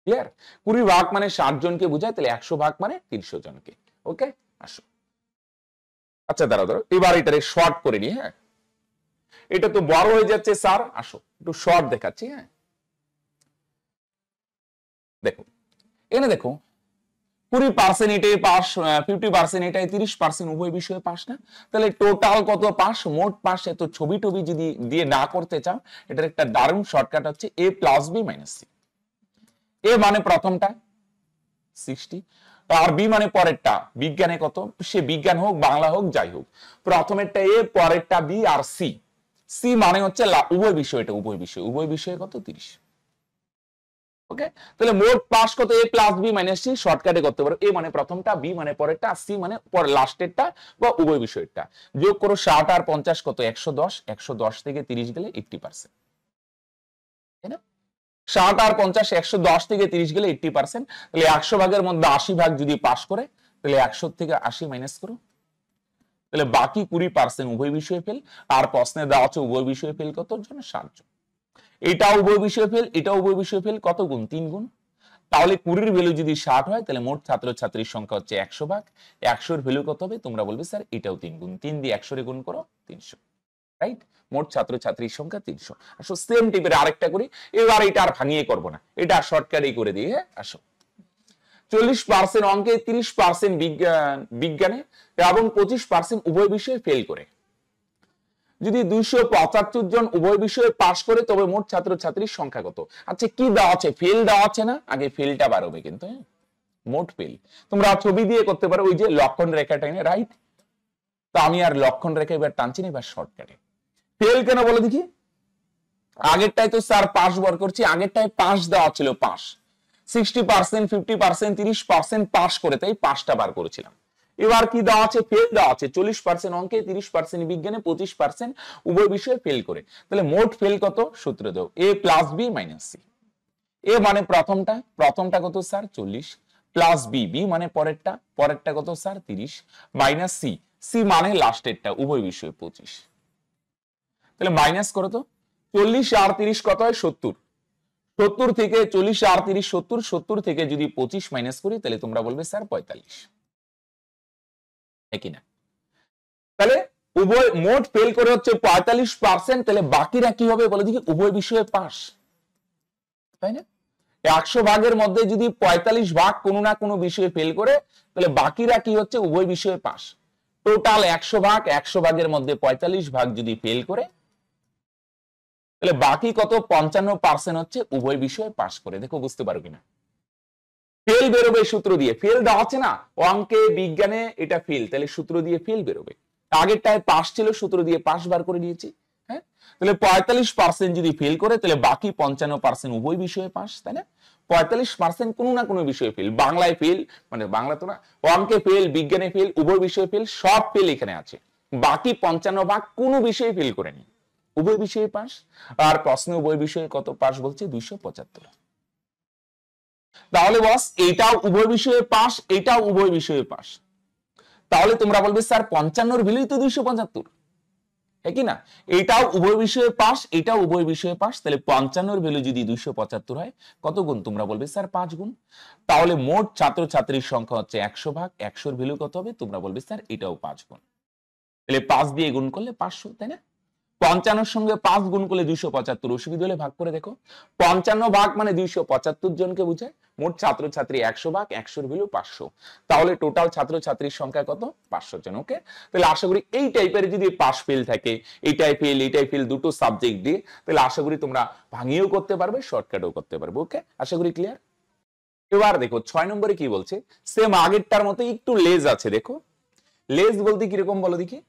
ক্লিয়ার? 20 ভাগ মানে 60 জনকে বোঝায়, তাহলে 100 ভাগ মানে 300 জনকে। ওকে, আসো। আচ্ছা দাঁড়াও, এবার এটারে শর্ট করে নি। হ্যাঁ, এটা তো বড় হয়ে যাচ্ছে স্যার, আসো একটু শর্ট দেখাচ্ছি। হ্যাঁ, দেখো এখানে দেখো 20% এটাই পাস, 50% এটাই, 30% উভয় বিষয়ে পাস না। তাহলে টোটাল কত পাস? মোট পাস। এত ছবি টবি যদি দিয়ে না করতে চাও, এটার একটা দারুণ শর্টকাট হচ্ছে a plus B minus C. A মানে প্রথমটা 60, আর বি মানে পরেরটা। বিজ্ঞানে কত? সে বিজ্ঞান হোক, বাংলা হোক, যাই হোক, প্রথমেরটা এ, পরেরটা বি, আর সি। সি মানে হচ্ছে উভয় বিষয়, এটা উভয় বিষয়, উভয় বিষয়ে কত? 30। ওকে, তাহলে মোট পাস কত? এ প্লাস বি মাইনাস সি। শর্টকাটে করতে পারো, এ মানে প্রথমটা, বি মানে পরেরটা, সি মানে পরে লাস্টেরটা বা উভয় বিষয়টা। যোগ করো 60 আর 50 কত? 110। 110 থেকে 30 গেলে 80%, তাই না? 60 আর 50, 110 থেকে 30 গেলে 80%। তাহলে 100 ভাগের মধ্যে 80 ভাগ যদি পাস করে তাহলে 100 থেকে 80 মাইনাস করো, তাহলে বাকি 20% উভয় বিষয়ে ফেল। আর প্রশ্নে দেওয়া আছে উভয় বিষয়ে ফেল কত জন? 7 জন। এটা উভয় বিষয়ে ফেল, এটা উভয় বিষয়ে ফেল, কত গুণ? 3 গুণ। তাহলে 20 ভ্যালু যদি 60 হয় তাহলে মোট ছাত্রছাত্রীর সংখ্যা হচ্ছে 100 ভাগ। 100 এর ভ্যালু কত হবে? তোমরা বলবে স্যার এটাও 3 গুণ। 3 দিয়ে 100 এ গুণ করো, 300, রাইট? মোট ছাত্রছাত্রীর সংখ্যা 300। আসো সেম টাইপের আরেকটা করি। এবার এটা আর ভাঙিয়ে করব না, এটা শর্টকাটই করে দিই। হ্যাঁ, আসো। 40% অঙ্কে, 30% বিজ্ঞানে এবং 25% উভয় বিষয়ে ফেল করে। যদি 275 জন উভয় বিষয়ে পাস করে তবে মোট ছাত্রছাত্রীর সংখ্যা কত? আচ্ছা, কি দেওয়া আছে? ফেল দেওয়া আছে না? আগে ফেলটা বার হবে কিন্তু। হ্যাঁ, মোট ফেল তোমরা ছবি দিয়ে করতে পারো, ওই যে লক্ষণ রেখা টাইনে, রাইট? তো আমি আর লক্ষণ রেখা এবার টানছি না, এবার শর্টকাটে। ফেল কেন বলে দেখি? আগেরটাই তো স্যার পাস বার করছি, আগেরটায় পাস দেওয়া ছিল, পাস। 60%, 50%, 30% পাস করে, তাই 5টা বার করেছিলাম। এবার কি দেওয়া আছে? ফেল দেওয়া আছে 40% অঙ্কে, 30% বিজ্ঞানে, 25% উভয় বিষয়ে ফেল করে। তাহলে মোট ফেল কত? সূত্র দাও, a plus B minus C. A মানে প্রথমটা কত স্যার? 40 প্লাস বি, বি মানে পরেরটা কত স্যার? 30 মাইনাস সি, সি মানে লাস্টেরটা, উভয় বিষয়ে 25। তাহলে মাইনাস করো তো, 40 আর 30 কত হয়? 70। 70 থেকে 40 আর 30 70, 70 থেকে যদি 25 মাইনাস করি তাহলে তোমরা বলবে স্যার 45, একই না? তাহলে উভয় মোট ফেল করে হচ্ছে 45%, তাহলে বাকিরা কি হবে বলে দেখি? উভয় বিষয়ে পাস, তাই না? 100 ভাগের মধ্যে যদি 45 ভাগ কোনো না কোনো বিষয়ে ফেল করে, তাহলে বাকিরা কি হচ্ছে? উভয় বিষয়ে পাস। টোটাল 100 ভাগ, 100 ভাগের মধ্যে 45 ভাগ যদি ফেল করে, তাহলে বাকি কত? 55% হচ্ছে উভয় বিষয়ে পাস করে। দেখো বুঝতে পারো কিনা? ফেল বেরোবে সূত্র দিয়ে, ফেল দেওয়া আছে না অঙ্কে, বিজ্ঞানে, এটা ফেল, তাহলে সূত্র দিয়ে ফেল বেরোবে। আগেরটায় পাস ছিল, সূত্র দিয়ে পাস বার করে নিয়েছি। হ্যাঁ, তাহলে 45% যদি ফেল করে, তাহলে বাকি 55% উভয় বিষয়ে পাস, তাই না? 45% কোনো না কোনো বিষয়ে ফেল, বাংলায় ফেল, মানে বাংলা তো না, অঙ্কে ফেল, বিজ্ঞানে ফেল, উভয় বিষয়ে ফেল, সব ফেল এখানে আছে। বাকি 55 ভাগ কোনো বিষয়ে ফেল করেনি, উভয় বিষয়ে পাস। আর প্রশ্ন উভয় বিষয়ে কত পাস বলছে? 275। তাহলে বস এটাও উভয় বিষয়ে পাস, এটাও উভয় বিষয়ে পাস। তাহলে তোমরা বলবে স্যার 55 ভ্যালুই তো 275, কি না? এটাও উভয় বিষয়ে পাস, এটাও উভয় বিষয়ে পাস, তাহলে 55 ভ্যালু যদি 275 হয়, কত গুণ? তোমরা বলবে স্যার 5 গুণ। তাহলে মোট ছাত্রছাত্রীর সংখ্যা হচ্ছে 100 ভাগ, 100 ভ্যালু কত হবে? তোমরা বলবে স্যার এটাও 5 গুণ। তাহলে 5 দিয়ে গুণ করলে 500, তাই না? 55 সঙ্গে 5 গুণ করলে 275, অসুবিধা হলে ভাগ করে দেখো। 55 ভাগ মানে 275 জনকে বোঝায়। মোট ছাত্রছাত্রী 100 ভাগ, 100 ভ্যালু 500। তাহলে টোটাল ছাত্রছাত্রীর সংখ্যা কত? 500 জন। ওকে, তাহলে আশা করি এই টাইপের যদি পাস ফেল থাকে, এইটাই ফেল দুটো সাবজেক্ট দিয়ে, তাহলে আশা করি তোমরা ভাঙিয়েও করতে পারবে, শর্টকাটও করতে পারবে। ওকে, আশা করি ক্লিয়ার। এবার দেখো 6 নম্বরে কি বলছে, সেম আগেরটার মতো একটু লেজ আছে। দেখো লেজ বলতে কিরকম বলো দেখি।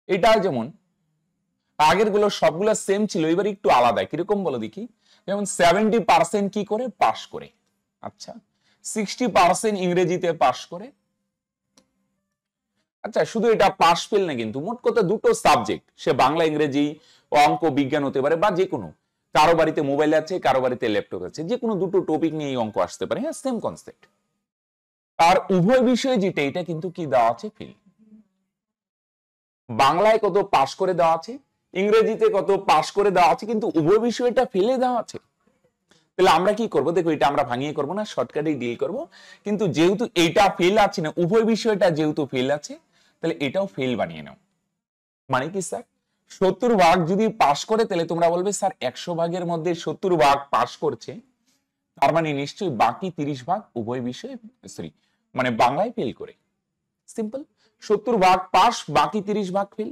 এটা যেমন আগের গুলো সবগুলো সেম ছিল, এবার একটু আলাদা, কিরকম বলো দেখি। যেমন 70% কি করে? পাস করে। আচ্ছা, 60% ইংরেজিতে পাস করে। আচ্ছা, শুধু এটা পাস ফেল না কিন্তু, মোট কথা দুটো সাবজেক্ট, সে বাংলা ইংরেজি, অঙ্ক বিজ্ঞান হতে পারে, বা যে কোনো, কারো বাড়িতে মোবাইল আছে, কারো বাড়িতে ল্যাপটপ আছে, যে কোনো দুটো টপিক নিয়ে এই অঙ্ক আসতে পারে। হ্যাঁ, সেম কনসেপ্ট। আর উভয় বিষয়ে যেটা, এটা কিন্তু কি দেওয়া আছে? ফেল। বাংলায় কত পাস করে দেওয়া আছে, ইংরেজিতে কত পাস করে দেওয়া আছে, কিন্তু উভয় বিষয়টা ফেলে দেওয়া আছে। তাহলে আমরা কি করব? দেখো এটা আমরা ভাঙিয়ে করব না, শর্টকাটেই ডিল করব। কিন্তু যেহেতু এটা ফেল আছে না, উভয় বিষয়টা যেহেতু ফেল আছে, তাহলে এটাও ফেল বানিয়ে নাও। মানে কি স্যার, 70 ভাগ যদি পাস করে, তাহলে তোমরা বলবে স্যার 100 ভাগের মধ্যে 70 ভাগ পাস করছে, তার মানে নিশ্চয়ই বাকি 30 ভাগ উভয় বিষয়ে, সরি মানে বাংলায় ফেল করে। সিম্পল, 70 ভাগ পাস, বাকি 30 ভাগ ফেল।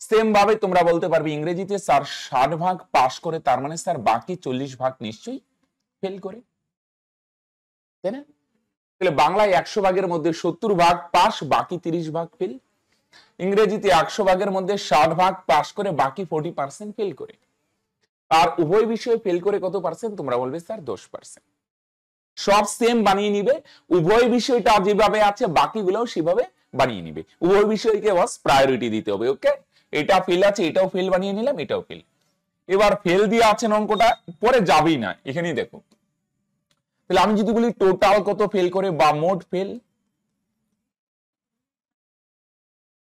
সেম ভাবে তোমরা বলতে পারবে ইংরেজিতে স্যার 60 ভাগ পাস করে, তার মানে স্যার বাকি 40 ভাগ নিশ্চয়ই ফেল করে, তাই না? তাহলে বাংলায় 100 ভাগের মধ্যে 70 ভাগ পাস, বাকি 30 ভাগ ফেল। ইংরেজিতে 100 ভাগের মধ্যে 60 ভাগ পাস করে, বাকি 40% ফেল করে। আর উভয় বিষয়ে ফেল করে কত পার্সেন্ট? তোমরা বলবে স্যার 10%। সব সেম বানিয়ে নিবে, উভয় বিষয়টা যেভাবে আছে বাকিগুলোও সেভাবে বানিয়ে নিবে। উভয় বিষয়কে বাস প্রায়োরিটি দিতে হবে। ওকে, এটা ফেল আছে, এটাও ফেল বানিয়ে নিলাম, এটাও ফেল। এবার ফেল দিয়ে আছেন অঙ্কটা, পরে যাবেই না, এখানেই দেখো। তাহলে আমি যদি বলি টোটাল কত ফেল করে বা মোট ফেল,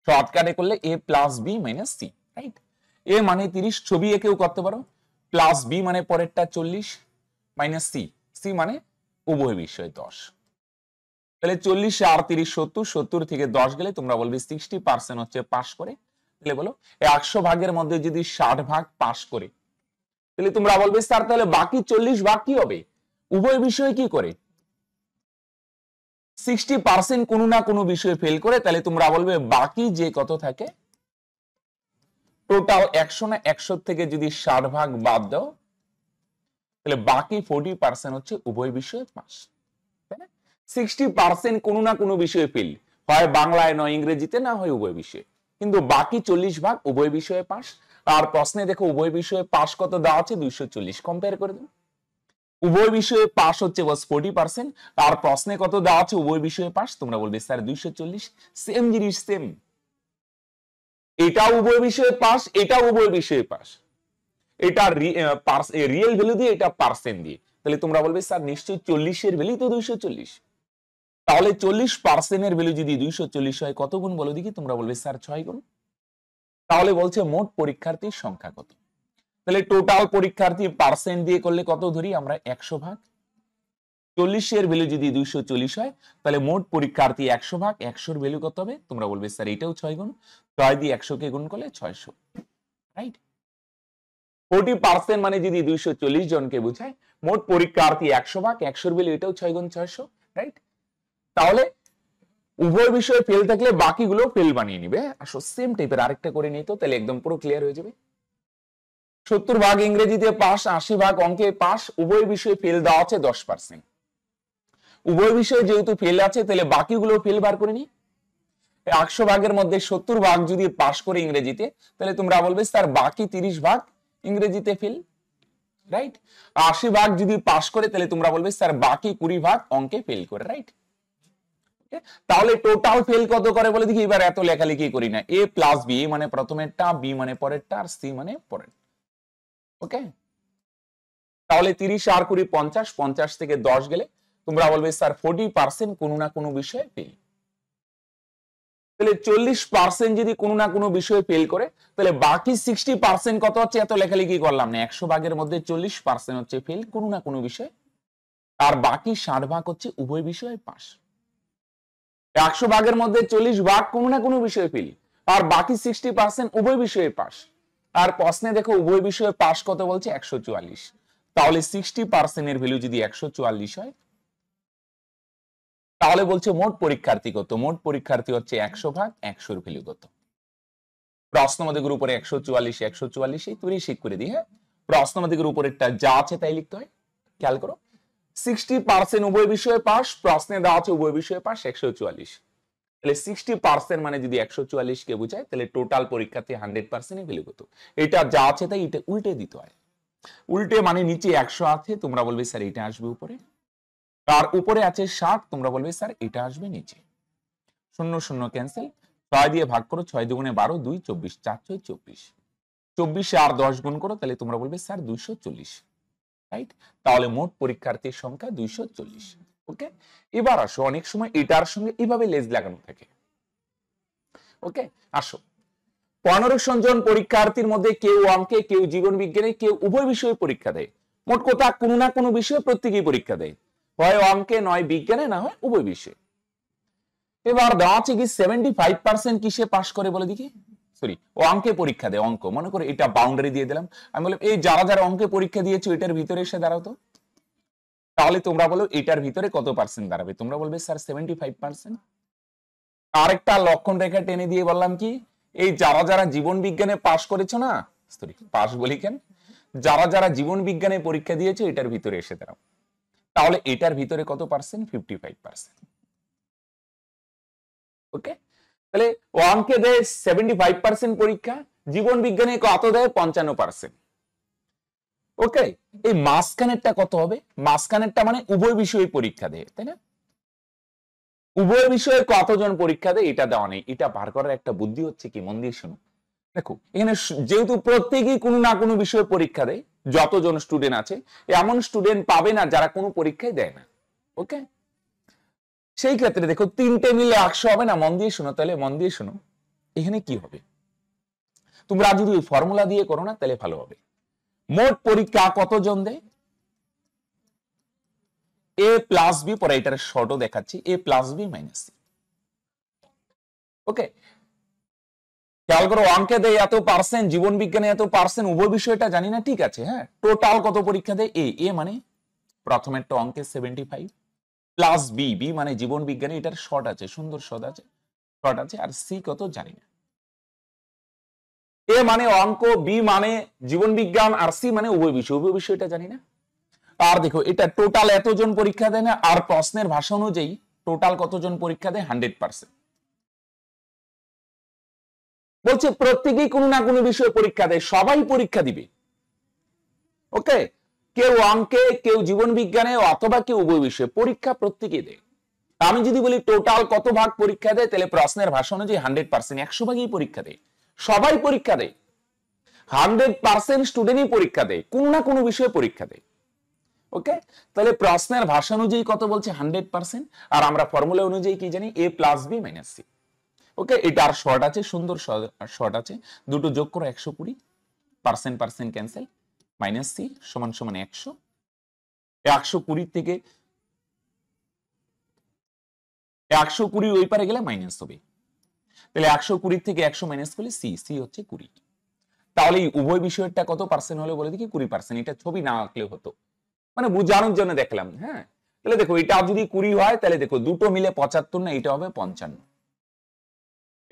শর্টকাটে করলে a plus B minus C, right? A মানে 30, ছবি এঁকেও করতে পারো, প্লাস বি মানে পরেরটা 40, মাইনাস সি, সি মানে উভয় বিষয় 10। তাহলে 40 আর 30 70, 70 থেকে 10 গেলে তোমরা বলবে 60% হচ্ছে পাস করে। তাহলে বলো 100 ভাগের মধ্যে যদি 60 ভাগ পাস করে, তাহলে তোমরা বলবে স্যার তাহলে বাকি 40 ভাগ কি হবে? উভয় বিষয়ে কি করে? 60% কোনো না কোনো বিষয়ে ফেল করে, তাহলে তোমরা বলবে বাকি যে কত থাকে, টোটাল 100 না 100 থেকে যদি 60 ভাগ বাদ দাও, তাহলে বাকি 40% হচ্ছে উভয় বিষয়ে পাস, তাই না? 60% কোনো না কোনো বিষয়ে ফেল, হয় বাংলায় নয় ইংরেজিতে, না হয় উভয় বিষয়ে, কিন্তু বাকি 40 ভাগ উভয় বিষয়ে পাস। আর প্রশ্নে দেখো উভয় বিষয়ে পাস কত দেওয়া আছে? 240। কম্পেয়ার করে দাও। উভয় বিষয়ে পাস হচ্ছে বাস 40%, আর প্রশ্নে কত দেওয়া আছে উভয় বিষয়ে পাস, তোমরা বলবে স্যার 240। সেম জিনিস, সেম, এটা উভয় বিষয়ে পাস, এটা উভয় বিষয়ে পাস, এটা রিয়েল ভ্যালু দিয়ে, এটা পার্সেন্ট দিয়ে, তাহলে তোমরা বলবে স্যার নিশ্চয়ই 40 এর ভ্যালু তো 240। তাহলে 40% এর ভ্যালু যদি 240 হয় কত গুণ বলো দেখি, তোমরা বলবে স্যার 6 গুণ। তাহলে বলছে মোট পরীক্ষার্থীর সংখ্যা কত, তাহলে টোটাল পরীক্ষার্থী পার্সেন্ট দিয়ে করলে কত ধরি আমরা, 100 ভাগ। 40 এর ভ্যালু যদি 240 হয় তাহলে মোট পরীক্ষার্থী 100 ভাগ, 100 এর ভ্যালু কত হবে, তোমরা বলবে স্যার এটাও 6 গুণ, 6 দিয়ে 100 কে গুণ করলে 600, রাইট। 40% মানে যদি 240 জনকে বোঝায়, মোট পরীক্ষার্থী 100 ভাগ, 100 এর ভ্যালু এটাও 6 গুণ 600, রাইট। তাহলে উভয় বিষয়ে ফেল থাকলে বাকিগুলো ফেল বানিয়ে নিবে। আসো সেম টাইপের আরেকটা করে নিই তো, তাহলে একদম পুরো ক্লিয়ার হয়ে যাবে। 70 ভাগ ইংরেজিতে পাস, 80 ভাগ অঙ্কে পাস, উভয় বিষয়ে ফেল দেওয়া আছে 10%। উভয় বিষয়ে যেহেতু ফেল আছে তাহলে বাকিগুলো ফেল বার করে নি। 100 ভাগের মধ্যে 70 ভাগ যদি পাস করে ইংরেজিতে, তাহলে তোমরা বলবে স্যার বাকি 30 ভাগ ইংরেজিতে ফেল, রাইট। 80 ভাগ যদি পাস করে তাহলে তোমরা বলবে স্যার বাকি 20 ভাগ অঙ্কে ফেল করে, রাইট। তাহলে টোটাল ফেল কত করে বলে দেখি, এবার এত লেখালেখি করি না, এ প্লাস বি, মানে প্রথমেরটা, বি মানে পরেরটা, আর সি মানে পরের, ওকে। তাহলে 30 আর 20 50, 50 থেকে 10 গেলে তোমরা বলবে স্যার 40% কোনো না কোনো বিষয়ে ফেল। তাহলে 40% যদি কোনো না কোনো বিষয়ে ফেল করে, তাহলে বাকি 60% কত হচ্ছে, এত লেখালেখি করলাম না, 100 ভাগের মধ্যে 40% হচ্ছে ফেল কোনো না কোনো বিষয়ে, আর বাকি 60 ভাগ হচ্ছে উভয় বিষয়ে পাস। 100 ভাগের মধ্যে 40 ভাগ কোনো না কোনো বিষয়ে ফেল, আর বাকি 60% উভয় বিষয়ে পাস। আর প্রশ্নে দেখো উভয় বিষয়ে পাস কত বলছে, 144। তাহলে 60% এর ভ্যালু যদি 144 হয়, তাহলে বলছে মোট পরীক্ষার্থী কত, মোট পরীক্ষার্থী হচ্ছে 100 ভাগ 100 এর ভ্যালু কত। প্রশ্নমাদিকের উপরে 144 144 এই তুই শিখ করে দিই, হ্যাঁ। প্রশ্নমাদিকের উপরেরটা যা আছে তাই লিখতে হয়, খেয়াল করো। 60% উভয় বিষয়ে পাস, প্রশ্নে দেওয়া আছে উভয় বিষয়ে পাস 144, তাহলে 60% মানে যদি 144 কে বোঝায়, তাহলে টোটাল পরীক্ষার্থী 100% এর ভ্যালু কত। এটা যা আছে তাই এটা উল্টে দিতে হয়। উল্টে মানে নিচে 100 আছে, তোমরা বলবে স্যার এটা আসবে উপরে, আর উপরে আছে 60, তোমরা বলবে স্যার এটা আসবে নিচে। 0 0 ক্যান্সেল, 6 দিয়ে ভাগ করো, 6 দুগুণে 12, 2 24, 4 6 24, 24 আর 10 গুণ করো, তাহলে তোমরা বলবে স্যার 240, রাইট। তাহলে মোট পরীক্ষার্থীর সংখ্যা 240, ওকে। এবার আসো, অনেক সময় এটার সঙ্গে এভাবে লেজ লাগানো থাকে, ওকে। আসো, 15 জন পরীক্ষার্থীর মধ্যে কেউ অঙ্কে, কেউ জীবন বিজ্ঞানে, কেউ উভয় বিষয়ে পরীক্ষা দেয়। মোট কথা কোনো না কোনো বিষয়ে প্রত্যেকেই পরীক্ষা দেয়, হয় অঙ্কে নয় বিজ্ঞানে, না হয় উভয় বিষয়ে। এবার দেওয়া আছে কি 75% কিসে পাস করে বলে দেখি, সরি অঙ্কে পরীক্ষা দেয়, অঙ্ক, মনে করে এটা বাউন্ডারি দিয়ে দিলাম, আমি বললাম এই যারা যারা অঙ্কে পরীক্ষা দিয়েছো এটার ভিতরে এসে দাঁড়াও তো, তাহলে তোমরা বলো এটার ভিতরে কত পার্সেন্ট দাঁড়াবে, তোমরা বলবে স্যার 75%। আরেকটা লক্ষণ রেখা টেনে দিয়ে বললাম কি, এই যারা যারা জীবন বিজ্ঞানে পাশ করেছো না, সরি পাশ বলি কেন, যারা যারা জীবন বিজ্ঞানে পরীক্ষা দিয়েছো এটার ভিতরে এসে দাঁড়াও, তাহলে এটার ভিতরে কত পার্সেন্ট, 55%, ওকে। তাহলে অঙ্কে দেয় 75% পরীক্ষা, জীবন বিজ্ঞানে কত দেয় 55%, ওকে। এই মাঝখানেরটা কত হবে, মাঝখানেরটা মানে উভয় বিষয়ে পরীক্ষা দেয়, তাই না। উভয় বিষয়ে কতজন পরীক্ষা দেয় এটা দেওয়া নেই, এটা বার করার একটা বুদ্ধি হচ্ছে কি, মন দিয়ে শুনো। দেখো এখানে যেহেতু প্রত্যেকেই কোনো না কোনো বিষয়ে পরীক্ষা দেয়, যতজন স্টুডেন্ট আছে এমন স্টুডেন্ট পাবে না যারা কোনো পরীক্ষায় দেয় না, ওকে। সেই ক্ষেত্রে দেখো 3টে মিলে 100 হবে না, মন দিয়ে শোনো, তাহলে মন দিয়ে শোনো, এখানে কি হবে, তোমরা যদি ওই ফর্মুলা দিয়ে করো না তাহলে ভালো হবে। মোট পরীক্ষা কতজন দেয়, এ প্লাস বি, পরে এটার শর্টও দেখাচ্ছি, এ প্লাস বি মাইনাস সি, ওকে। খেয়াল করো অঙ্কে দেয় এত পার্সেন্ট, জীবন বিজ্ঞানে এত পার্সেন্ট, উভয় বিষয়টা জানি না, ঠিক আছে, হ্যাঁ। টোটাল কত পরীক্ষা দেয়, এ মানে প্রথমেরটা অঙ্কে 75 প্লাস বি, বি মানে জীবন বিজ্ঞানে, এটার শর্ট আছে, সুন্দর শর্ট আছে, আর সি কত জানি না। এ মানে অঙ্ক, বি মানে জীবন বিজ্ঞান, আর সি মানে উভয় বিষয়টা জানি না। আর দেখো এটা টোটাল এতজন পরীক্ষা দেয় না, আর প্রশ্নের ভাষা অনুযায়ী টোটাল কতজন পরীক্ষা দেয়, 100%। বলছে প্রত্যেকেই কোনো না কোনো বিষয়ে পরীক্ষা দেয়, সবাই পরীক্ষা দিবে, ওকে। কেউ অঙ্কে, কেউ জীবন বিজ্ঞানে, অথবা কেউ উভয় বিষয়ে পরীক্ষা প্রত্যেকে দেয়। আমি যদি বলি টোটাল কত ভাগ পরীক্ষা দেয়, তাহলে প্রশ্নের ভাষা অনুযায়ী 100%, 100 ভাগই পরীক্ষা দেয়, সবাই পরীক্ষা দেয়, 100% স্টুডেন্টই পরীক্ষা দেয়, কোন না কোনো বিষয়ে পরীক্ষা দেয়। ওকে, তাহলে প্রশ্নের ভাষা অনুযায়ী কত বলছে 100%, আর আমরা ফর্মুলা অনুযায়ী কি জানি a + b - c। ওকে, এটার শর্ট আছে, সুন্দর শর্ট আছে, দুটো যোগ করো 120, পার্সেন্ট পার্সেন্ট ক্যান্সেল, -c = 100, 120 থেকে 120 ওই পারে গেলে মাইনাস হবে, তাহলে 120 থেকে 100 মাইনাস করলে c হচ্ছে 20। তাহলে এই উভয় বিষয়টা কত পার্সেন্ট হলো বলে দেখি, 20%। এটা ছবি না আঁকলেও হতো, মানে বোঝানোর জন্য দেখলাম। হ্যাঁ, তাহলে দেখো এটা যদি 20 হয়, তাহলে দেখো দুটো মিলে 75 না, এটা হবে 55।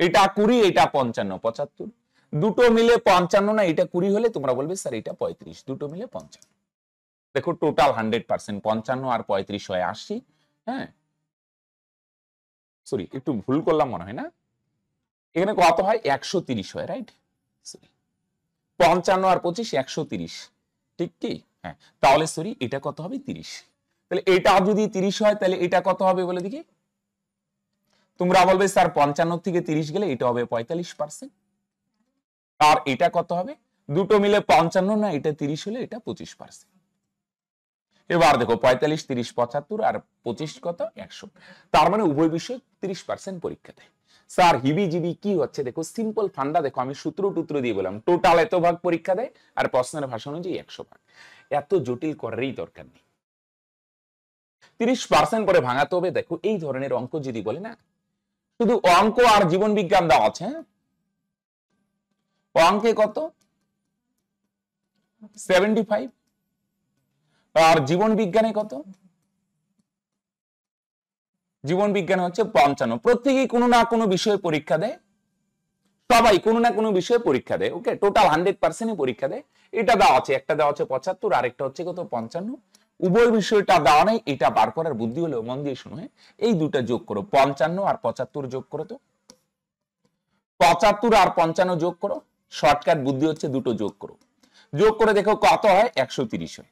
এটা 20, এটা 55, 75, দুটো মিলে 55 না, এটা 20 হলে তোমরা বলবে স্যার এটা 35, দুটো মিলে 55। দেখো টোটাল 100%, 55 আর 35 হয় 80। হ্যাঁ, সরি একটু ভুল করলাম মনে হয় না, এখানে কত হয় 130 হয়, রাইট? সরি, 55 আর 25 130, ঠিক কি? হ্যাঁ, তাহলে সরি এটা কত হবে 30। তাহলে এটা যদি 30 হয়, তাহলে এটা কত হবে বলে দেখি। তোমরা বলবে স্যার 55 থেকে 30 গেলে এটা হবে 45%, আর এটা কত হবে, দুটো মিলে 55 না, এটা 30 হলে এটা 25%। এবার দেখো 45, 30, 75 আর 25 কত 100, তার মানে উভয় বিষয়ে 30% পরীক্ষা দেয়। স্যার হিবি জিবি কি হচ্ছে, দেখো সিম্পল ফান্ডা, দেখো আমি সূত্র টুত্র দিয়ে বললাম টোটাল এত ভাগ পরীক্ষা দেয়, আর প্রশ্নের ভাষা অনুযায়ী 100 ভাগ, এত জটিল করারই দরকার নেই। 30% করে ভাঙাতে হবে। দেখো এই ধরনের অঙ্ক যদি বলে না, শুধু অঙ্ক আর জীবন বিজ্ঞান দেওয়া আছে, অঙ্কে কত 75, আর জীবন বিজ্ঞানে কত, জীবন বিজ্ঞানে হচ্ছে 55। প্রত্যেকেই কোনো না কোনো বিষয়ে পরীক্ষা দেয়, সবাই কোনো না কোনো বিষয়ে পরীক্ষা দেয়। ওকে, টোটাল 100%ই পরীক্ষা দেয়। এটা দেওয়া আছে, একটা দেওয়া আছে 75, আর একটা হচ্ছে কত 55। উভয় বিষয়টা দেওয়া নেই, এটা বার করার বুদ্ধি হলো, মন দিয়ে শুনো, এই দুটা যোগ করো, 55 আর 75 যোগ করো তো, 75 আর 55 যোগ করো, শর্টকাট বুদ্ধি হচ্ছে দুটো যোগ করো, যোগ করে দেখো কত হয় 130 হয়।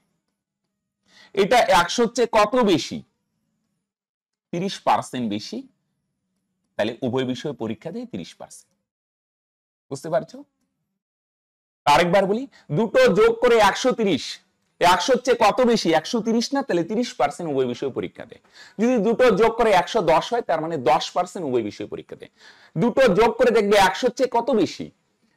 এটা 100 হচ্ছে কত বেশি, 30% বেশি, তাহলে উভয় বিষয়ে পরীক্ষা দেয় 30%। বুঝতে পারছো? আরেকবার বলি, দুটো যোগ করে 130, 100 হচ্ছে কত বেশি 130 না, তাহলে 30% উভয় বিষয়ে পরীক্ষা দেয়। যদি দুটো যোগ করে 110 হয়, তার মানে 10% উভয় বিষয়ে পরীক্ষা দেয়। দুটো যোগ করে দেখবে 100 হচ্ছে কত বেশি,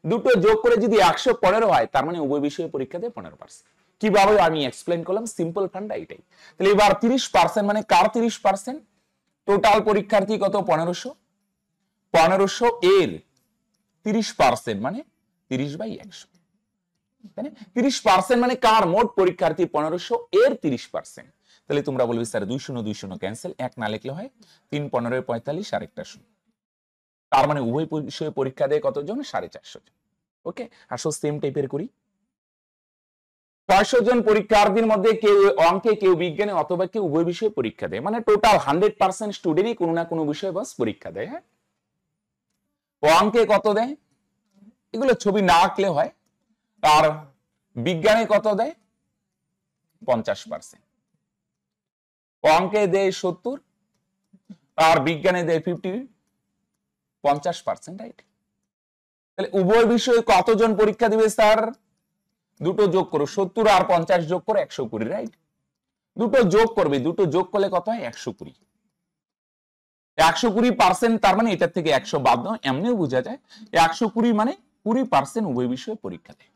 দুটো যোগ করে যদি 115 হয়, তার মানে উভয় বিষয়ে পরীক্ষা দেয় 15%। কিভাবে আমি এক্সপ্লেন করলাম, সিম্পল ফান্ডা এটাই। তাহলে এবার 30% মানে কার 30%, টোটাল পরীক্ষার্থী কত 1500, 1500 এর 30% মানে 30/100, তাই না? 30% মানে কার, মোট পরীক্ষার্থী 1500 এর 30%। তাহলে তোমরা বলবে স্যার 2 শূন্য 2 শূন্য ক্যান্সেল, এক না লিখলে হয় 3 15 45 আর একটা শূন্য, তার মানে উভয় বিষয়ে পরীক্ষা দেয় কতজন 450 জন। ওকে, আসো সেম টাইপের করি। 500 জন পরীক্ষার্থীর মধ্যে কেউ অঙ্কে, কেউ বিজ্ঞানে, অথবা কেউ উভয় বিষয়ে পরীক্ষা দেয়, মানে টোটাল 100% স্টুডেন্টই কোনো না কোনো বিষয়ে বাস পরীক্ষা দেয়। হ্যাঁ, অঙ্কে কত দেয়, এগুলো ছবি না আঁকলে হয়। আর বিজ্ঞানে কত দেয় 50%, অঙ্কে দেয় 70, আর বিজ্ঞানে দেয় 50%, রাইট? তাহলে উভয় বিষয়ে কতজন পরীক্ষা দিবে স্যার, দুটো যোগ করো, 70 আর 50 যোগ করো 120, রাইট? দুটো যোগ করবে, দুটো যোগ করলে কত হয় 120, 120%, তার মানে এটার থেকে 100 বাদ দাও, এমনিও বোঝা যায় 120 মানে 20% উভয় বিষয়ে পরীক্ষা দেয়।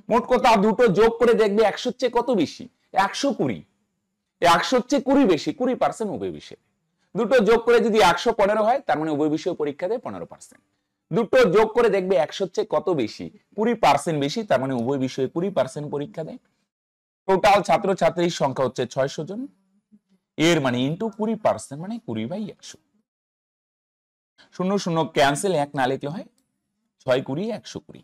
মোট কথা দুটো যোগ করে দেখবে 100 চেয়ে কত বেশি 120, 100 চেয়ে 20 বেশি, 20% উভয় বিষয়ে। দুটো যোগ করে যদি 115 হয়, তার মানে উভয় বিষয়ে পরীক্ষা দেয় 15%। দুটো যোগ করে দেখবে 100 চেয়ে কত বেশি 20% বেশি, তার মানে উভয় বিষয়ে 20% পরীক্ষা দেয়। টোটাল ছাত্রছাত্রীর সংখ্যা হচ্ছে 600 জন, এর মানে ইন্টু 20% মানে 20/100। শূন্য শূন্য ক্যান্সেল, এক না লিখলে হয় 6 20 120,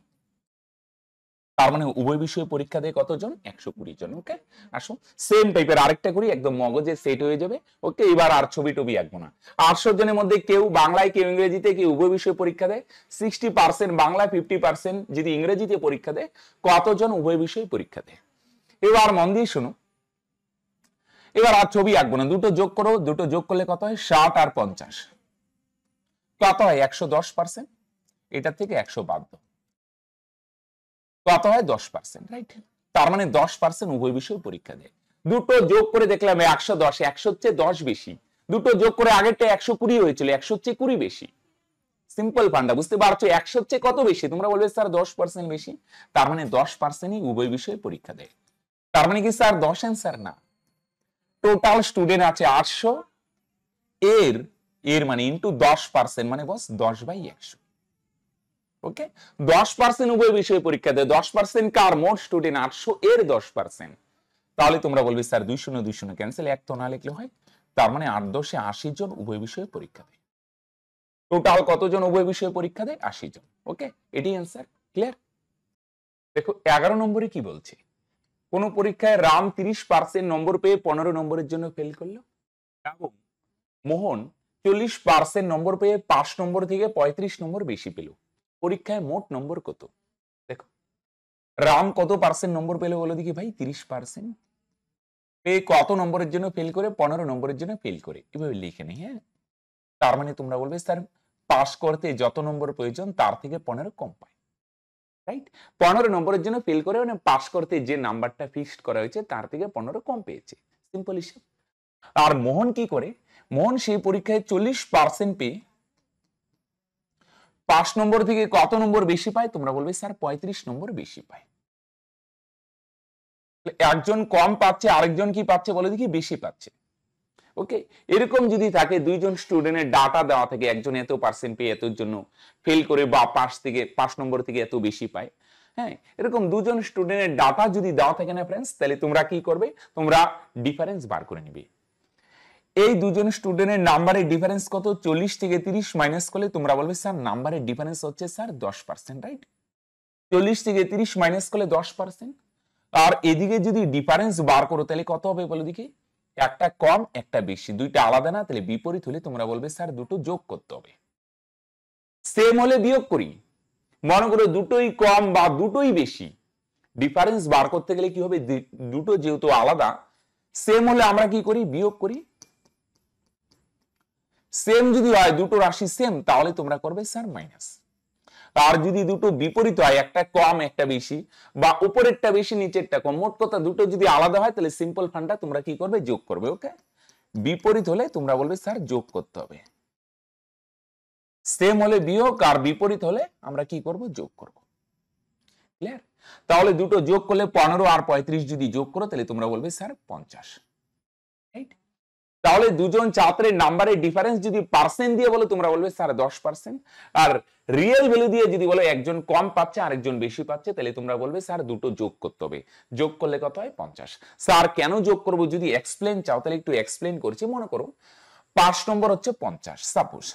তার মানে উভয় বিষয়ে পরীক্ষা দেয় কতজন 120 জন। ওকে, আসো সেম টাইপের আরেকটা করি, একদম মগজে সেট হয়ে যাবে। ওকে, এবার আর ছবি টবি আঁকবো না। 800 জনের মধ্যে কেউ বাংলায়, কেউ ইংরেজিতে, কেউ উভয় বিষয়ে পরীক্ষা দেয়। 60% বাংলা, 50% যদি ইংরেজিতে পরীক্ষা দেয়, কতজন উভয় বিষয়ে পরীক্ষা দেয়। এবার মন দিয়ে শোনো, এবার আর ছবি আঁকবো না, দুটো যোগ করো, দুটো যোগ করলে কত হয় 60 আর 50 কত হয় 110%, এটা থেকে 100 বাদ দাও, কত হয় 10%, রাইট? তার মানে 10% উভয় বিষয় পরীক্ষা দেয়। দুটো যোগ করে দেখলাম 110, 100 হচ্ছে 10 বেশি, দুটো যোগ করে আগেরটা 120 হয়েছিল, 100 হচ্ছে 20 বেশি। সিম্পল ফান্ডা, বুঝতে পারছো? 100 হচ্ছে কত বেশি? তোমরা বলবে স্যার 10% বেশি, তার মানে 10%ই উভয় বিষয়ে পরীক্ষা দেয়। তার মানে কি স্যার 10 অ্যান্সার না, টোটাল স্টুডেন্ট আছে 800, এর মানে ইন্টু 10% মানে বস 10/100। ওকে, 10% উভয় বিষয়ে পরীক্ষা দেয়, 10% কার? মোট স্টুডেন্ট 800 এর 10%। তাহলে তোমরা বলবে স্যার 2 শূন্য 2 শূন্য ক্যান্সেল, এক তো না লিখলে হয়। তার মানে 8 10 80 জন উভয় বিষয়ে পরীক্ষা দেয়। টোটাল কতজন উভয় বিষয়ে পরীক্ষা দেয়? 80 জন। ওকে, এটি অ্যান্সার। ক্লিয়ার? দেখো 11 নম্বরে কি বলছে, কোন পরীক্ষায় রাম 30% নম্বর পেয়ে 15 নম্বরের জন্য ফেল করলো এবং মোহন 40% নম্বর পেয়ে 5 নম্বর থেকে 35 নম্বর বেশি পেল, পরীক্ষায় মোট নম্বর কত? দেখো রাম কত পার্সেন্ট নম্বর পেল বলে দেখি ভাই, 30% পেয়ে কত নম্বরের জন্য ফেল করে? 15 নম্বরের জন্য ফেল করে, এভাবে লিখে নেই। হ্যাঁ, তার মানে তোমরা বলবে স্যার পাস করতে যত নম্বর প্রয়োজন তার থেকে 15 কম পায়, রাইট? 15 নম্বরের জন্য ফেল করে মানে পাস করতে যে নাম্বারটা ফিক্সড করা হয়েছে তার থেকে 15 কম পেয়েছে, সিম্পল হিসাব। আর মোহন কি করে? মোহন সেই পরীক্ষায় 40% পেয়ে 5 নম্বর থেকে কত নম্বর বেশি পায়? তোমরা বলবে স্যার 35 নম্বর বেশি পায়। একজন কম পাচ্ছে, আরেকজন কি পাচ্ছে বলে দেখি? বেশি পাচ্ছে। ওকে, এরকম যদি থাকে দুইজন স্টুডেন্টের ডাটা দেওয়া থাকে, একজন এত পার্সেন্ট পেয়ে এতর জন্য ফেল করে বা 5 নম্বর থেকে এত বেশি পায়, হ্যাঁ, এরকম দুজন স্টুডেন্টের ডাটা যদি দেওয়া থাকে না ফ্রেন্ডস, তাহলে তোমরা কি করবে? তোমরা ডিফারেন্স বার করে নিবে। এই দুজন স্টুডেন্টের নাম্বারের ডিফারেন্স কত? 40 থেকে 30 মাইনাস করলে তোমরা বলবে স্যার নাম্বারের ডিফারেন্স হচ্ছে স্যার 10%, রাইট? 40 থেকে 30 মাইনাস করলে 10%। আর এদিকে যদি ডিফারেন্স বার করো তাহলে কত হবে বলো দেখি? একটা কম একটা বেশি, দুইটা আলাদা না, তাহলে বিপরীত হলে তোমরা বলবে স্যার দুটো যোগ করতে হবে। সেম হলে বিয়োগ করি, মনে করো দুটোই কম বা দুটোই বেশি, ডিফারেন্স বার করতে গেলে কি হবে? দুটো যেহেতু আলাদা, সেম হলে আমরা কি করি? বিয়োগ করি। সেম যদি হয়, দুটো রাশি সেম, তাহলে তোমরা করবে স্যার মাইনাস। আর যদি দুটো বিপরীত হয়, একটা কম একটা বেশি বা উপরেরটা বেশি নিচেরটা কম, মোট কথা দুটো যদি আলাদা হয় তাহলে সিম্পল ফান্ডা তোমরা কি করবে? যোগ করবে। ওকে, বিপরীত হলে তোমরা বলবে স্যার যোগ করতে হবে, সেম হলে বিয়োগ আর বিপরীত হলে আমরা কি করব? যোগ করব। ক্লিয়ার? তাহলে দুটো যোগ করলে 15 আর 35 যদি যোগ করো তাহলে তোমরা বলবে স্যার 50, রাইট? তাহলে দুজন ছাত্রের নাম্বারের ডিফারেন্স যদি পার্সেন্ট দিয়ে বলো তোমরা বলবে স্যার 10%, আর রিয়েল ভ্যালু দিয়ে যদি বলো একজন কম পাচ্ছে আরেকজন বেশি পাচ্ছে তাহলে তোমরা বলবে স্যার দুটো যোগ করতে হবে, যোগ করলে কত হয়? 50। স্যার কেন যোগ করব? যদি এক্সপ্লেন চাও তাহলে একটু এক্সপ্লেন করছি। মনে করো 5 নম্বর হচ্ছে 50, সাপোজ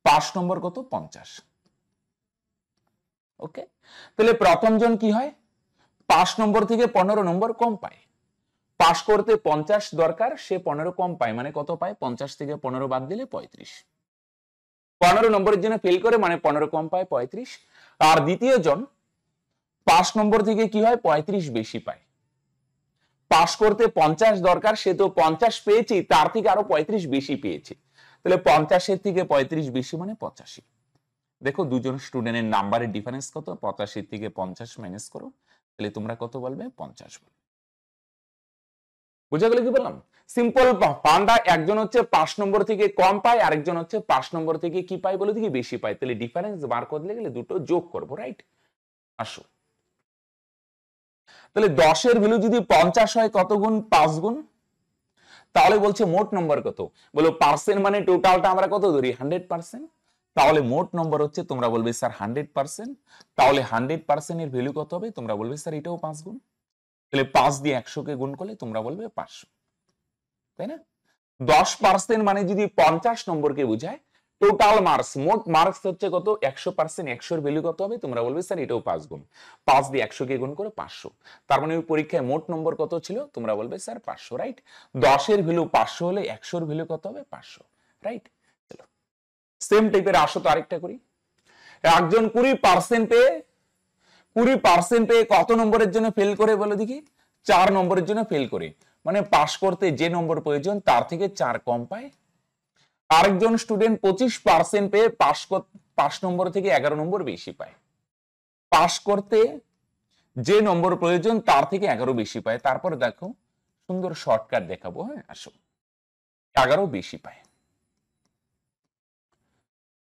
5 নম্বর কত? 50। ওকে, তাহলে প্রথম জন কি হয়? 5 নম্বর থেকে 15 নম্বর কম পায়, পাস করতে 50 দরকার, সে 15 কম পায়, মানে কত পায়? 50 থেকে 15 বাদ দিলে 35। 15 নম্বরের জন্য ফেল করে মানে 15 কম পায়, 35। আর দ্বিতীয় জন 5 নম্বর থেকে কি হয়? 35 বেশি পায়, পাস করতে 50 দরকার, সে তো 50 পেয়েছে, তার থেকে আরো 35 বেশি পেয়েছে, তাহলে 50 থেকে 35 বেশি মানে 85। দেখো দুজন স্টুডেন্টের নাম্বারের ডিফারেন্স কত? 85 থেকে 50 মাইনাস করো, তাহলে তোমরা কত বলবে? 50 বলবে। বুঝা গেল কি বললাম? সিম্পল ফান্ডা। একজন হচ্ছে 5 নম্বর থেকে কম পায়, আরেকজন হচ্ছে 5 নম্বর থেকে কি পায় বলে দেখি? বেশি পায়, তাহলে ডিফারেন্স বার করতে গেলে দুটো যোগ করব, রাইট? আসো, তাহলে 10 এর ভ্যালু যদি 50 হয় কত গুণ? 5 গুণ। তাহলে বলছে মোট নম্বর কত? বলো পার্সেন্ট মানে টোটালটা আমরা কত ধরি? 100%। তাহলে মোট নম্বর হচ্ছে, তোমরা বলবে স্যার 100%। তাহলে 100% এর ভ্যালু কত হবে? তোমরা বলবে স্যার এটাও 5 গুণ। তাহলে 5 দিয়ে 100 কে গুণ করলে তোমরা বলবে 500, তাই না? 10% মানে যদি 50 নম্বরকে বোঝায়, টোটাল মার্কস, মোট মার্কস হচ্ছে কত? 100%। 100 এর ভ্যালু কত হবে? তোমরা বলবে স্যার এটাও 5 গুণ। 5 দিয়ে 100 কে গুণ করে 500, তার মানে ওই পরীক্ষায় মোট নম্বর কত ছিল? তোমরা বলবে স্যার 500, রাইট? 10 এর ভ্যালু 500 হলে 100 এর ভ্যালু কত হবে? 500, রাইট? চলো সেম টাইপের আসো তো আরেকটা করি। একজন 20% পেয়ে 20% পেয়ে কত নম্বরের জন্য ফেল করে বলো দেখি? 4 নম্বরের জন্য ফেল করে, মানে পাস করতে যে নম্বর প্রয়োজন তার থেকে 4 কম পায়। আরেকজন স্টুডেন্ট 25% পেয়ে পাস নম্বর থেকে 11 নম্বর বেশি পায়। পাস করতে যে নম্বর প্রয়োজন তার থেকে 11 বেশি পায়। তারপরে দেখো সুন্দর শর্টকাট দেখাবো, হ্যাঁ আসো, 11 বেশি পায়।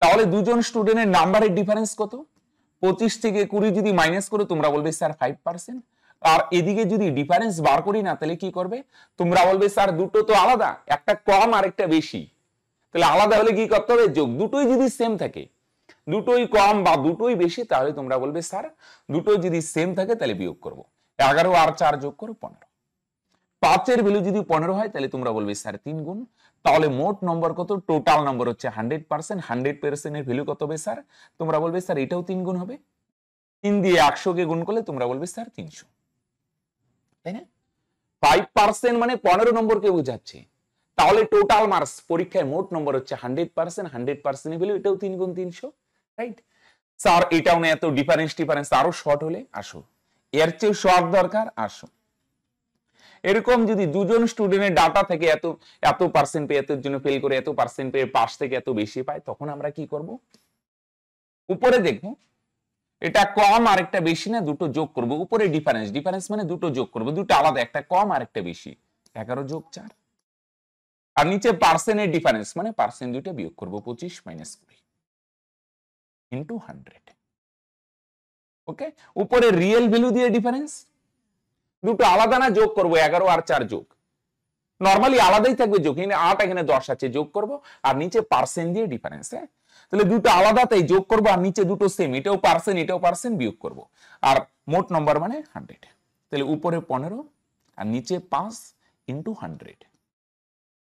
তাহলে দুজন স্টুডেন্টের নাম্বারের ডিফারেন্স কত? 25 থেকে 20 যদি মাইনাস করো তোমরা বলবে স্যার 5%। আর এদিকে যদি ডিফারেন্স বার করি না তাহলে কি করবে? তোমরা বলবে স্যার দুটো তো আলাদা, একটা কম আর একটা বেশি, তাহলে আলাদা হলে কি করতে হবে? যোগ। দুটোই যদি সেম থাকে, দুটোই কম বা দুটোই বেশি, তাহলে তোমরা বলবে স্যার দুটোই যদি সেম থাকে তাহলে বিয়োগ করব। 11 আর 4 যোগ করো 15। 5 এর ভ্যালু যদি 15 হয় তাহলে তোমরা বলবে স্যার 3 গুণ। তাহলে মোট নম্বর কত? টোটাল নম্বর হচ্ছে 100%। 100% এর ভ্যালু কত হবে স্যার? তোমরা বলবে স্যার এটাও 3 গুণ হবে। 3 দিয়ে 100 কে গুণ করলে তোমরা বলবে স্যার 300, তাই না? 5% মানে 15 নম্বরকে বোঝাচ্ছে। তাহলে টোটাল মার্কস পরীক্ষায় মোট নম্বর হচ্ছে 100%। 100% এর ভ্যালু এটাও 3 গুণ 300, রাইট? স্যার এটাও না, এত ডিফারেন্স আরো শর্ট হলে আসো, এর চেয়ে শর্ট দরকার, আসো। এরকম যদি দুজন স্টুডেন্টের ডাটা থেকে এত এত পার্সেন্ট পেয়ে এত জন্য ফেল করে, এত পার্সেন্ট পেয়ে পাস থেকে এত বেশি পায়, তখন আমরা কি করব? উপরে দেখবো এটা কম আর একটা বেশি না, দুটো যোগ করব। উপরে ডিফারেন্স মানে দুটো যোগ করব, দুটো আলাদা, একটা কম আর একটা বেশি, 11 যোগ 4। আর নিচে পার্সেন্টের ডিফারেন্স মানে পার্সেন্ট দুটো বিয়োগ করব, 25 মাইনাস 20 ইনটু 100। ওকে, উপরে রিয়েল ভ্যালু দিয়ে ডিফারেন্স, দুটো আলাদা না, যোগ করব, 11 আর 4 যোগ। নরমালি আলাদাই থাকবে যোগ, এখানে 8 এখানে 10 আছে, যোগ করব। আর নিচে পার্সেন্ট দিয়ে ডিফারেন্স, হ্যাঁ তাহলে দুটো আলাদা তাই যোগ করব, আর নিচে দুটো সেম, এটাও পার্সেন্ট বিয়োগ করব। আর মোট নম্বর মানে 100। তাহলে উপরে 15 আর নিচে 5 ইনটু 100।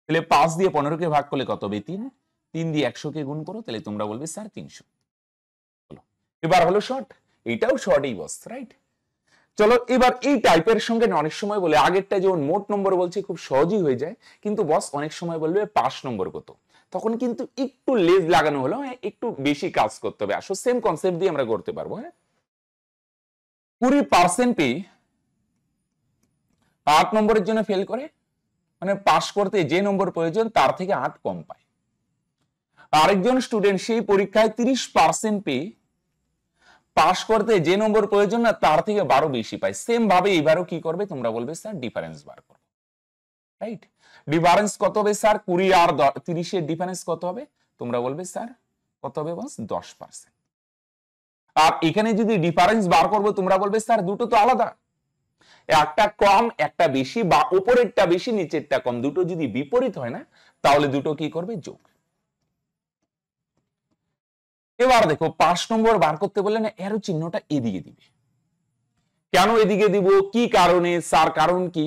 তাহলে 5 দিয়ে 15 কে ভাগ করলে কত হবে? 3। 3 দিয়ে 100 কে গুণ করো, তাহলে তোমরা বলবে স্যার 300। এবার হলো শর্ট, এটাও শর্টই বস, রাইট? চলো এবার এই টাইপের সঙ্গে অনেক সময় বলে, আগেরটা যেমন মোট নম্বর বলছে খুব সহজই হয়ে যায়, কিন্তু বস অনেক সময় বলবে পাস নম্বর কত, তখন কিন্তু একটু লেজ লাগানো হলো, হ্যাঁ একটু বেশি কাজ করতে হবে। আসলে সেম কনসেপ্ট দিয়ে আমরা করতে পারবো। হ্যাঁ 20% পেয়ে 8 নম্বরের জন্য ফেল করে, মানে পাস করতে যে নম্বর প্রয়োজন তার থেকে 8 কম পায়। আরেকজন স্টুডেন্ট সেই পরীক্ষায় 30% পেয়ে পাস করতে যে নম্বর প্রয়োজন না তার থেকে 12 বেশি পায়। সেম ভাবে এবারও কি করবে? তোমরা বলবে স্যার ডিফারেন্স বার করো, রাইট? ডিফারেন্স কত হবে স্যার? 20 আর 30 এর ডিফারেন্স কত হবে? তোমরা বলবে স্যার কত হবে বস? 10%। আর এখানে যদি ডিফারেন্স বার করবো তোমরা বলবে স্যার দুটো তো আলাদা, একটা কম একটা বেশি, বা উপরেরটা বেশি নিচেরটা কম, দুটো যদি বিপরীত হয় না তাহলে দুটো কি করবে? যোগ। এবার দেখো 5 নম্বর বার করতে বললে না, এরো চিহ্নটা এদিকে দিবে। কেন এদিকে দিব? কি কারণে স্যার? কারণ কি?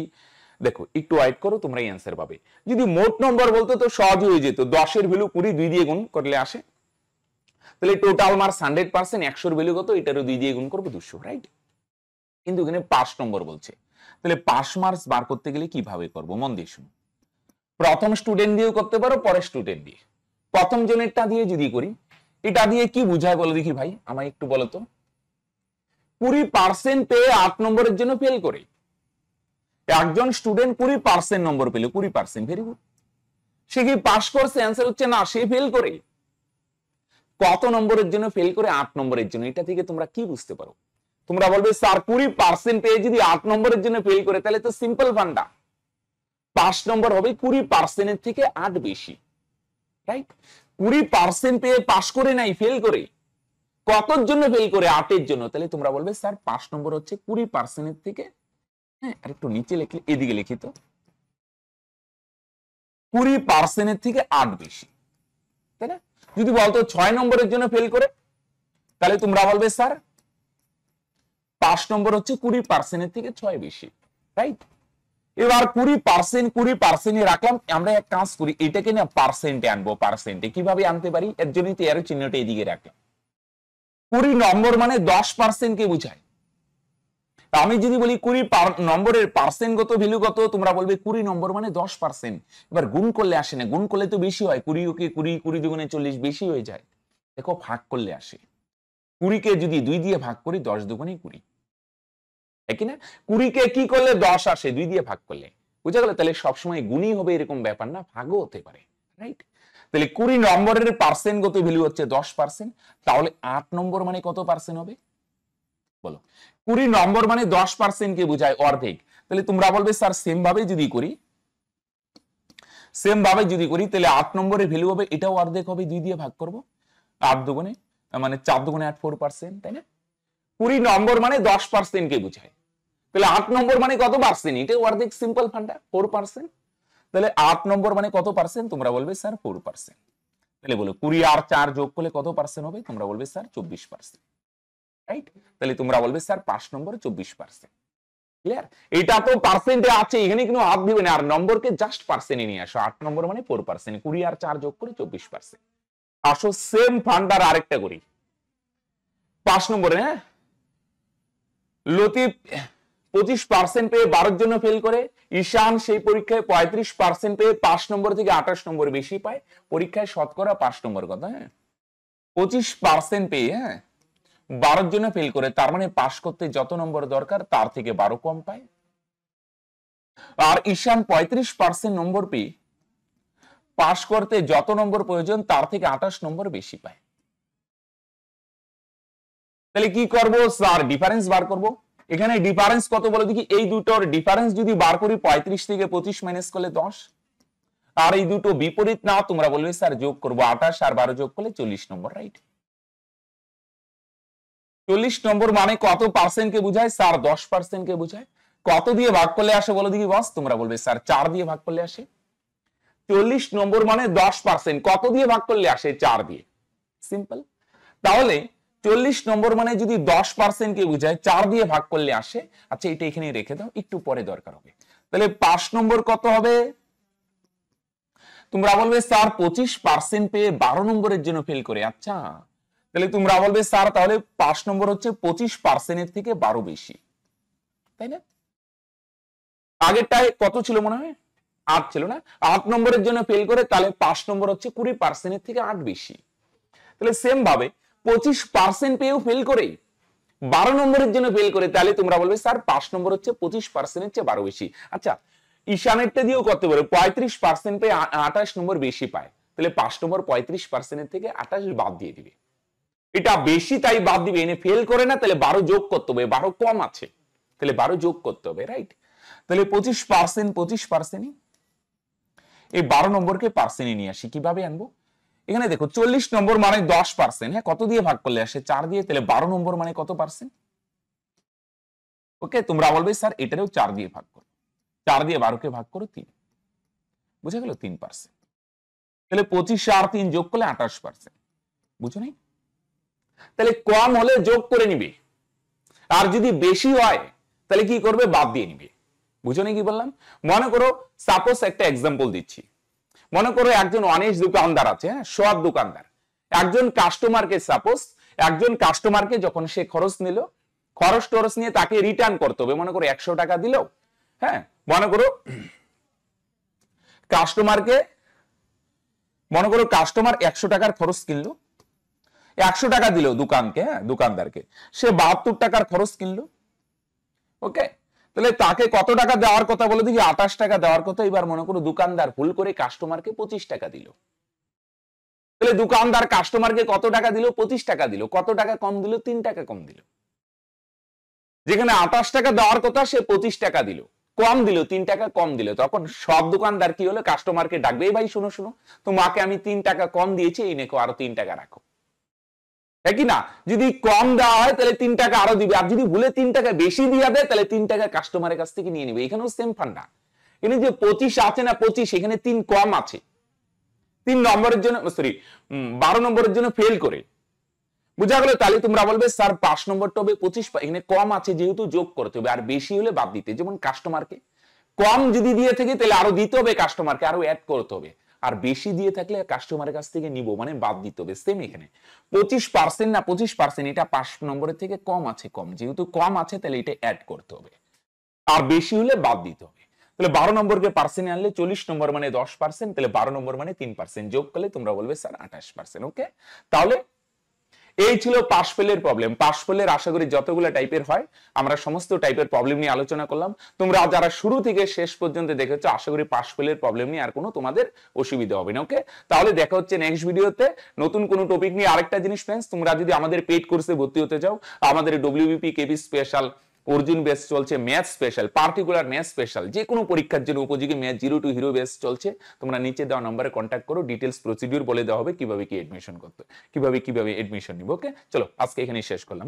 দেখো একটু ওয়েট করো, তোমরা অ্যান্সার পাবে। যদি মোট নম্বর বলতো তো সহজ হয়ে যেত, 10 এর ভ্যালু 20 2 দিয়ে গুণ করলে আসে, তাহলে টোটাল মার্কস 100%। 100 এর ভ্যালু কত? এটারও 2 দিয়ে গুণ করবো, 200, রাইট? কিন্তু এখানে 5 নম্বর বলছে, তাহলে পাস মার্কস বার করতে গেলে কিভাবে করব? মন দিয়ে শুনো। প্রথম স্টুডেন্ট দিয়েও করতে পারো, পরের স্টুডেন্ট দিয়ে। প্রথম জনেরটা দিয়ে যদি করি, এটা দিয়ে কি বুঝায় বলো দেখি ভাই, আমায় একটু বলো তো। 20% পেয়ে 8 নম্বরের জন্য ফেল করে, একজন স্টুডেন্ট 20% নম্বর পেল, 20%, ভেরি গুড। সে কি পাস করছে? অ্যান্সার হচ্ছে না, সে ফেল করে। কত নম্বরের জন্য ফেল করে? 8 নম্বরের জন্য। এটা থেকে তোমরা কি বুঝতে পারো? তোমরা বলবে স্যার 20% পেয়ে যদি 8 নম্বরের জন্য ফেল করে, তাহলে তো সিম্পল ফান্ডা, পাস নম্বর হবে 20% এর থেকে 8 বেশি, রাইট? 20% পেয়ে পাস করে নাই, ফেল করে। কতর জন্য ফেল করে? 8 এর জন্য। তাহলে তোমরা বলবে স্যার পাস নম্বর হচ্ছে 20% এর থেকে, হ্যাঁ আর একটু নিচে লিখলে, এদিকে লিখিত, 20% এর থেকে 8 বেশি, তাই না? যদি বলতো 6 নম্বরের জন্য ফেল করে, তাহলে তোমরা বলবে স্যার পাস নম্বর হচ্ছে 20% এর থেকে 6 বেশি, রাইট? এবার 20% রাখলাম। আমরা এক কাজ করি, এটাকে না পার্সেন্টে আনবো। পার্সেন্টে কিভাবে আনতে পারি? এর জন্যই তো এর চিহ্নটা এদিকে রাখলাম। 20 নম্বর মানে 10% কে বোঝায়। আমি যদি বলি 20 নম্বরের পার্সেন্ট কত, ভ্যালু কত, তোমরা বলবে 20 নম্বর মানে 10%। এবার গুণ করলে আসে না, গুণ করলে তো বেশি হয়, 20 ওকে 20, 20 দুগুণে 40, বেশি হয়ে যায়। দেখো ভাগ করলে আসে। 20 কে যদি 2 দিয়ে ভাগ করি 10 দুগুণে 20, একই না? 20 কে কি করলে 10 আসে 2 দিয়ে ভাগ করলে, বুঝা গেল? তাহলে সবসময় গুণই হবে এরকম ব্যাপার না, ভাগও হতে পারে, রাইট? তাহলে 20 নম্বরের পার্সেন্টগত ভ্যালু হচ্ছে 10%, তাহলে 8 নম্বর মানে কত পার্সেন্ট হবে বলো? 20 নম্বর মানে 10% কে বোঝায়, অর্ধেক। তাহলে তোমরা বলবে স্যার সেম ভাবে যদি করি তাহলে 8 নম্বরের ভ্যালু হবে, এটাও অর্ধেক হবে, 2 দিয়ে ভাগ করব, 8 দুগুণে মানে 4 দুগুণে 8, 4%, তাই না? 20 নম্বর মানে 10% কে বোঝায়, তাহলে 8 নম্বর মানে কত পার্সেন্ট? এটা অর্ধেক, সিম্পল ফান্ডা, 4%। তাহলে 8 নম্বর মানে কত পার্সেন্ট? তোমরা বলবে স্যার 4%। তাহলে বলো 20 আর 4 যোগ করলে কত পার্সেন্ট হবে? তোমরা বলবে স্যার 24%, রাইট? তাহলে তোমরা বলবে স্যার 5 নম্বরে 24%। ক্লিয়ার? এটা তো পার্সেন্টে আছে, এখানে কিন্তু হাত দিবে না, আর নম্বরকে জাস্ট পার্সেন্টে নিয়ে আসো। 8 নম্বর মানে 4%, 20 আর 4 যোগ করে 24%। আসো সেম ফান্ডার আরেকটা করি 5 নম্বরে। হ্যাঁ, লতিফ 25% পেয়ে 12 জন্য ফেল করে, ঈশান সেই পরীক্ষায় 35% পেয়ে 5 নম্বর থেকে 28 নম্বর বেশি পায়, পরীক্ষায় শতকরা 5 নম্বর কথা। হ্যাঁ, 25% পেয়ে 12 জন্য ফেল করে, তার মানে পাশ করতে যত নম্বর দরকার তার থেকে 12 কম পায়। আর ঈশান 35% নম্বর পেয়ে পাশ করতে যত নম্বর প্রয়োজন তার থেকে 28 নম্বর বেশি পায়। তাহলে কি করব স্যার? ডিফারেন্স বার করব। এখানে ডিফারেন্স কত বলে দেখি? এই দুটোর ডিফারেন্স যদি বার করি 35 থেকে 25 মাইনাস করলে 10, আর এই দুটো বিপরীত না, তোমরা বলবে স্যার যোগ করব, 28 আর 12 যোগ করলে 40 নম্বর, রাইট? 40 নম্বর মানে কত পার্সেন্ট কে বোঝায়? স্যার 10% কে বোঝায়। কত দিয়ে ভাগ করলে আসে বলো দেখি বস? তোমরা বলবে স্যার 4 দিয়ে ভাগ করলে আসে। 40 নম্বর মানে 10%, কত দিয়ে ভাগ করলে আসে? 4 দিয়ে, সিম্পল। তাহলে 40 নম্বর মানে যদি 10% কে বোঝায়, 4 দিয়ে ভাগ করলে আসে। আচ্ছা, এটা এখানে রেখে দাও, একটু পরে দরকার হবে। তাহলে 5 নম্বর কত হবে? তোমরা বলবে স্যার 25% পেয়ে 12 নম্বরের জন্য ফেল করে। আচ্ছা, তাহলে তোমরা বলবে স্যার তাহলে 5 নম্বর হচ্ছে 25% এর থেকে 12 বেশি, তাই না? আগেরটায় কত ছিল মনে হয়? 8 ছিল না? 8 নম্বরের জন্য ফেল করে, তাহলে 5 নম্বর হচ্ছে 20% এর থেকে 8 বেশি। তাহলে সেম ভাবে 25% পেয়েও ফেল করে 12 নম্বরের জন্য ফেল করে, তাহলে তোমরা বলবে স্যার 5 নম্বর হচ্ছে 25% এর চেয়ে 12 বেশি। আচ্ছা, ঈশানেরটা দিয়েও করতে পারে, 35% পেয়ে 28 নম্বর বেশি পায়, তাহলে 5 নম্বর 35% এর থেকে 28 বাদ দিয়ে দিবে। এটা বেশি তাই বাদ দিবে, এনে ফেল করে না, তাহলে 12 যোগ করতে হবে, 12 কম আছে, তাহলে 12 যোগ করতে হবে, রাইট? তাহলে 25% এই 12 নম্বরকে পার্সেন্টে নিয়ে আসি। কিভাবে আনবো? এখানে দেখো 40 নম্বর মানে 10%, হ্যাঁ, কত দিয়ে ভাগ করলে আসে? 4 দিয়ে। তাহলে 12 নম্বর মানে কত পার্সেন্ট? ওকে, তোমরা বলবে স্যার এটারও 4 দিয়ে ভাগ করো, 4 দিয়ে 12 কে ভাগ করো 3, বুঝা গেল? 3%। তাহলে 25 আর 3 যোগ করলে 28%, বুঝো নাই? তাহলে কম হলে যোগ করে নিবে, আর যদি বেশি হয় তাহলে কি করবে? বাদ দিয়ে নিবে। বুঝো নাই কি বললাম? মনে করো, সাপোজ একটা এক্সাম্পল দিচ্ছি। মনে করো একজন অনেস্ট দোকানদার আছে, হ্যাঁ, সৎ দোকানদার। একজন কাস্টমারকে যখন সে খরচ নিল, খরচ নিয়ে তাকে রিটার্ন করতে হবে। মনে করো 100 টাকা দিল, হ্যাঁ, মনে করো কাস্টমার 100 টাকার খরচ কিনলো, 100 টাকা দিল দোকানকে, হ্যাঁ, দোকানদারকে। সে 72 টাকার খরচ কিনলো। ওকে, তাহলে তাকে কত টাকা দেওয়ার কথা বলে দেখি? 28 টাকা দেওয়ার কথা। এবার মনে করো দোকানদার ভুল করে কাস্টমারকে 25 টাকা দিল। তাহলে দোকানদার কাস্টমারকে কত টাকা দিল? 25 টাকা দিল। কত টাকা কম দিল? 3 টাকা কম দিল। যেখানে 28 টাকা দেওয়ার কথা সে 25 টাকা দিল, কম দিল, 3 টাকা কম দিল। তখন সব দোকানদার কি হলো? কাস্টমারকে ডাকবে, এই ভাই শোনো, তোমাকে আমি 3 টাকা কম দিয়েছি, এই নেকো আরো 3 টাকা রাখো, একই না? যদি কম দেওয়া হয় তাহলে 3 টাকা আরো দিবে, আর যদি ভুলে 3 টাকা বেশি দিয়ে দেয় তাহলে 3 টাকা কাস্টমারের কাছ থেকে নিয়ে নেবে। এখানেও সেম ফান্ডা। এখানে যে 25 আছে না, 25 এখানে 3 কম আছে, 3 নম্বরের জন্য, সরি 12 নম্বরের জন্য ফেল করে, বুঝা গেল? তাহলে তোমরা বলবে স্যার 5 নম্বরটা হবে 25, এখানে কম আছে যেহেতু যোগ করতে হবে, আর বেশি হলে বাদ দিতে। যেমন কাস্টমারকে কম যদি দিয়ে থাকে তাহলে আরো দিতে হবে, কাস্টমারকে আরো অ্যাড করতে হবে, আর বেশি দিয়ে থাকলে কাস্টমারের কাছ থেকে নিব, মানে বাদ দিতে হবে। সেম এখানে 25% না 25%, এটা 5 নম্বরের থেকে কম আছে, কম যেহেতু কম আছে তাহলে এটা অ্যাড করতে হবে, আর বেশি হলে বাদ দিতে হবে। তাহলে 12 নম্বরকে পার্সেন্টে আনলে 40 নম্বর মানে 10%, তাহলে 12 নম্বর মানে 3%, যোগ করলে তোমরা বলবে স্যার 28%। ওকে, তাহলে এই ছিল পাশ ফেলের প্রবলেম। পাশ ফেলের আশা করি যতগুলো টাইপের হয় আমরা সমস্ত টাইপের প্রবলেম নিয়ে আলোচনা করলাম। তোমরা যারা শুরু থেকে শেষ পর্যন্ত দেখেছো আশা করি পাশ ফেলের প্রবলেম নিয়ে আর কোনো তোমাদের অসুবিধা হবে না। ওকে, তাহলে দেখা হচ্ছে নেক্সট ভিডিওতে নতুন কোনো টপিক নিয়ে। আরেকটা জিনিস ফ্রেন্ডস, তোমরা যদি আমাদের পেইড কোর্সে ভর্তি হতে চাও, আমাদের ডব্লিউবিপি কেবি স্পেশাল অর্জুন বেস চলছে, math special, particular math special, যে কোনো পরীক্ষার জন্য উপযোগী ম্যাথ 0 টু হিরো বেস চলছে। তোমরা নিচে দেওয়া নম্বরে কন্ট্যাক্ট করো, ডিটেলস প্রসিডিউর বলে দেওয়া হবে কিভাবে কি এডমিশন করতে, কিভাবে এডমিশন নিব। ওকে, চলো আজকে এখানেই শেষ করলাম।